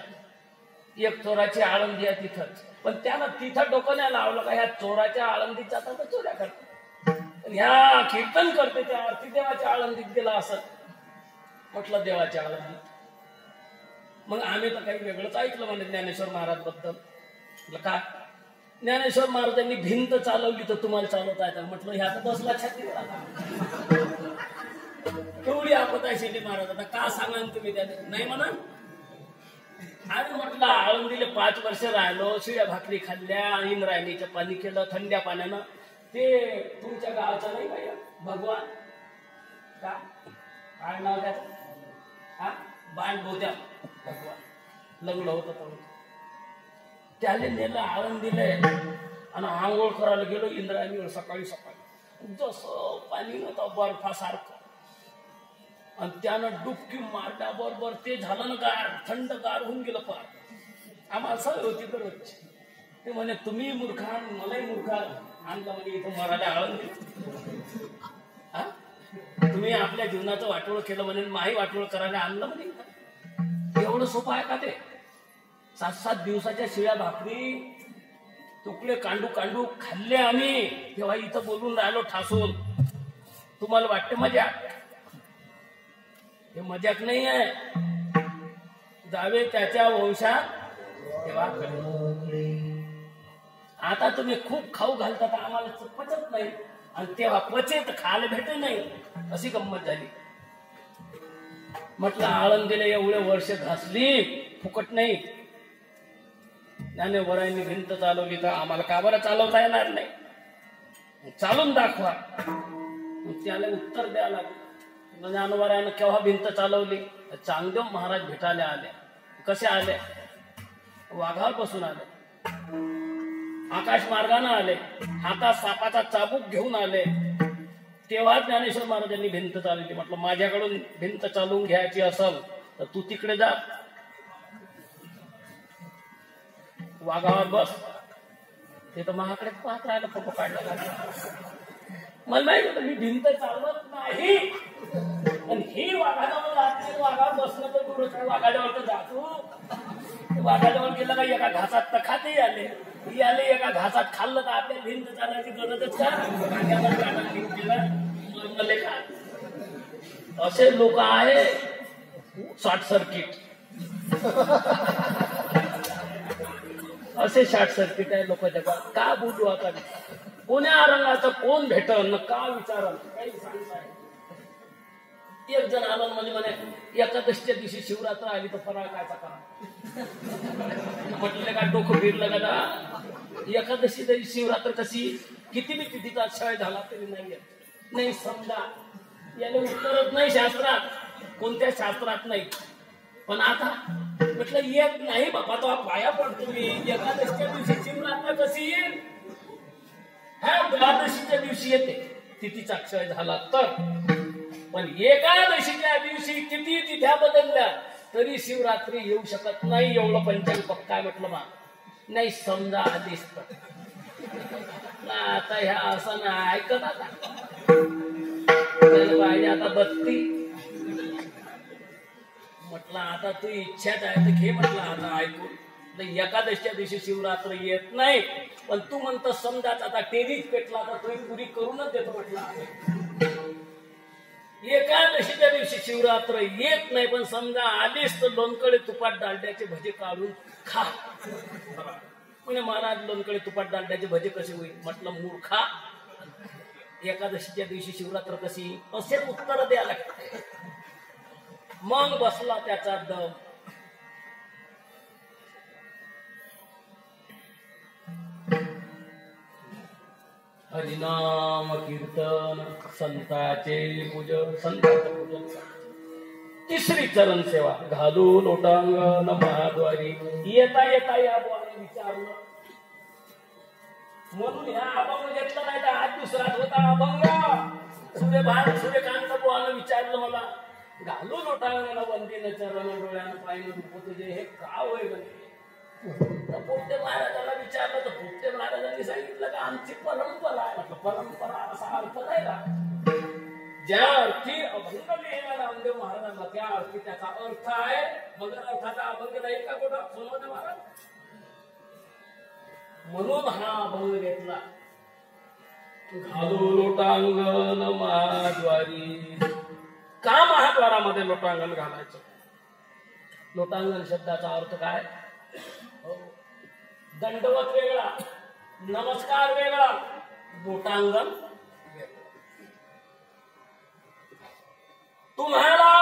एक चोराची आळंदी आहे तिथंच, पण त्याला तिथं डोकं नाही लावलं का ह्या चोराच्या आळंदीत जातात तर चोऱ्या करतात, ह्या कीर्तन करते त्या आरती देवाच्या आळंदीत गेला असत. म्हटलं देवाच्या आळंदीत. मग आम्ही तर काही वेगळंच ऐकलं म्हणे ज्ञानेश्वर महाराज बद्दल. म्हटलं का? ज्ञानेश्वर महाराजांनी भिंत चालवली तर तुम्हाला चालवता येतात. म्हटलं ह्या तर बसला छातीवर आता. केवढी आपत आहे शिंदे महाराज, आता का सांगा तुम्ही त्या नाही म्हणा. आणि म्हटलं आळंदीला 5 वर्ष राहिलो, शिळ्या भाकरी खाल्ल्या, इंद्रायणीचं पाणी केलं थंड्या पाण्यानं. ते तुमच्या गावाचं नाही काय भगवान का काय नाव त्याचं, हा बाण बोत्या भगवान लग्न होतं तर त्याने नेलं आळंदीला आणि आंघोळ करायला गेलो इंद्रायणीवर सकाळी सकाळी. जसं पाणी नव्हतं बर्फासारखं, आणि त्यानं डुबकी मारल्याबरोबर ते झालं ना गार, थंड गार होऊन गेलं पार. आम्हाला सवय होती दररोज. ते म्हणे तुम्ही मूर्खा मलाही मूर्खा आणलं म्हणजे इथं मराठा आळंदी. हा तुम्ही आपल्या जीवनाचं वाटोळ केलं म्हणे माही वाटोळ करायला आणलं म्हणे. एवढं सोपं आहे का ते? 7-7 दिवसाच्या शिळ्या भाकरी तुकडे कांडू कांडू खाल्ले आम्ही, तेव्हा इथं बोलून राहिलो ठासून. तुम्हाला वाटते मजा? हे मजाक नाही आहे. जावे त्याच्या वंशात तेव्हा. आता तुम्ही खूप खाऊ घालतात, आम्हाला पचत नाही, आणि तेव्हा पचेत खायला भेटे नाही, अशी गंमत झाली. म्हटलं आळंदीला एवढे वर्ष घासली फुकट नाही. ज्ञानेश्वरांनी भिंत चालवली तर आम्हाला का बरं चालवता येणार नाही? चालून दाखवा. त्याला उत्तर द्यायला लागलं. ज्ञानेश्वरांना केव्हा भिंत चालवली? चांगदेव महाराज भेटायला आले. कसे आले? वाघावर बसून आले, आकाश मार्गाने आले, हातात सापाचा चाबूक घेऊन आले. तेव्हा ज्ञानेश्वर महाराजांनी भिंत चालवली. म्हटलं माझ्याकडून भिंत चालवून घ्यायची असेल तर तू तिकडे जा, वाघावर बस. ते तर महाकडे पाहत राहिलं, फोटो काढला. मला माहिती होतं मी भिंत चालवत नाही, आणि ही वाघाजवळ जाते. वाघावर बसणं तर दूरच, वाघाजवळ तर जातो. वाघाजवळ गेलं का एका घासात तर खाते आले, एका घासात खाल्लं तर आपल्या भिंत चालायची गरजच का? असे लोक आहे शॉर्ट सर्किट. असे शॉर्ट सर्किट आहे लोक जगात. का बोलू आता? कोण्या रंगाचं कोण भेटल न का विचारल काही सांगताय. एक जण आलं म्हणजे म्हणे एकादशीच्या दिवशी शिवरात्र आली तर फराळ कायचा करा. म्हटलं का डोकं फिरलं का? एकादशी तरी शिवरात्र कशी किती मी तिथीचा क्षय झाला तरी नाही समजा. याला उत्तरच नाही शास्त्रात, कोणत्या शास्त्रात नाही. पण आता म्हटलं येत नाही बाबा, तो पाया पडतो मी. एकादशीच्या दिवशी शिवरात्र कशी येईल? ह्या द्वादशीच्या दिवशी येते तिथीचा क्षय झाला तर. पण एकादशीच्या दिवशी किती तिथ्या बदलल्या तरी शिवरात्री येऊ शकत नाही. एवढं पंचांग पक्का म्हटलं बा नाही समजा आधीच तर. आता ह्या असं नाही ऐकत. आता पाहिजे आता बत्ती. म्हटलं आता तू इच्छाच आहे तर घे. म्हटलं आता ऐकून. एकादशीच्या दिवशी शिवरात्र येत नाही, पण तू म्हणतो समजाच आता टेरीच पेटला तर तुम्ही पुरी करूनच देतो. म्हटलं एकादशीच्या दिवशी शिवरात्र येत नाही, पण समजा आलीच तर लोणकडे तुपात डालड्याचे भजे काढून खा. म्हणजे महाराज लोणकडे तुपात डालड्याचे भजे कसे होईल? म्हटलं मूर्खा, एकादशीच्या दिवशी शिवरात्र कशी? असे उत्तर द्यायला लागते. मग बसला त्याचा दम. हरिनाम कीर्तन, संताचे पूजन, संतांचं पूजन. तिसरी चरण सेवा. घालू लोटांगण महाद्वारी. येता येता या बुवाने विचारलं. म्हणून ह्या अभंग घेतला नाही तर आज दुसरा होता अभंग. सूर्यकांत बुवानं विचारलं मला, घालू लोटांगण वंदीन चरण डोळ्यानं पाहिलं रूप तुझे हे का होय? पोपटे महाराजाला विचारलं तर पोपटे महाराजांनी सांगितलं का आमची परंपरा आहे. परंपरा असा अर्थ नाही का? ज्या अर्थी अभंग लिहिला नामदेव महाराजांना त्या अर्थी त्याचा अर्थ आहे. बगर अर्थाचा अभंग नाही का कुठं सोनवणे महाराज? म्हणून हा अभंग घेतला. घालू लोटांगण महाद्वारी. का महाद्वारामध्ये लोटांगण घालायचं? लोटांगण शब्दाचा अर्थ काय? दंडवत वेगळा, नमस्कार वेगळा, लोटांगण तुम्हाला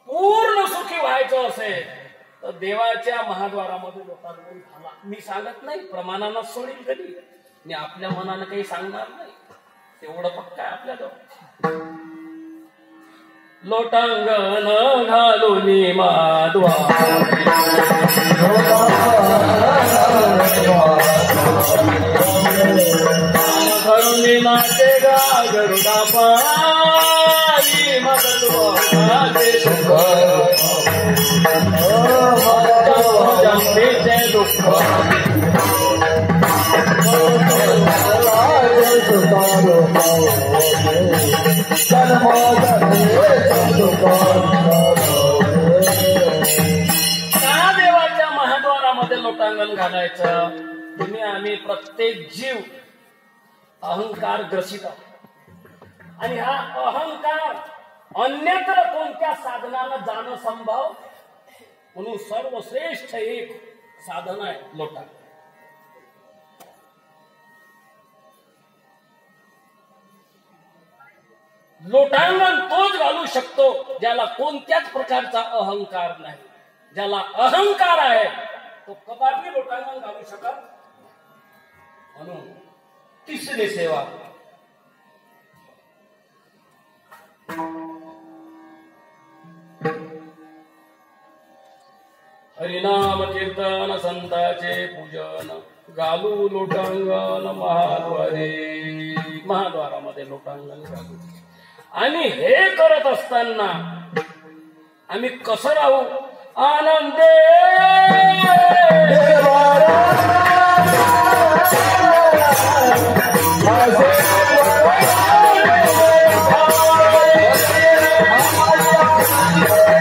पूर्ण सुखी व्हायचं असेल तर देवाच्या महाद्वारामध्ये लोटांगण घाला. मी सांगत नाही, प्रमाणानं सोडील कधी. मी आपल्या मनानं काही सांगणार नाही, तेवढं पक्का आहे आपल्याजवळ. लोटांगण घालून महाद्वार घरून नाचे गा गरुडा पारी मगते जंभीचे दुःख का देवाच्या महाद्वारामध्ये लोटांगण घालायचं? तुम्ही आम्ही प्रत्येक जीव अहंकार ग्रसित आहोत आणि हा अहंकार अन्यत्र कोणत्या साधनानं जाणं संभव. म्हणून सर्वश्रेष्ठ एक साधन आहे लोटांगण. लोटांगण तोच घालू शकतो ज्याला कोणत्याच प्रकारचा अहंकार नाही. ज्याला अहंकार आहे तो कदापि लोटांगण घालू शकत. म्हणून तिसरी सेवा हरिनाम कीर्तन संताचे पूजन घालू लोटांगण महाद्वारे. महाद्वारामध्ये लोटांगण घालू. आणि हे करत असताना आम्ही कसं राहू? आनंदे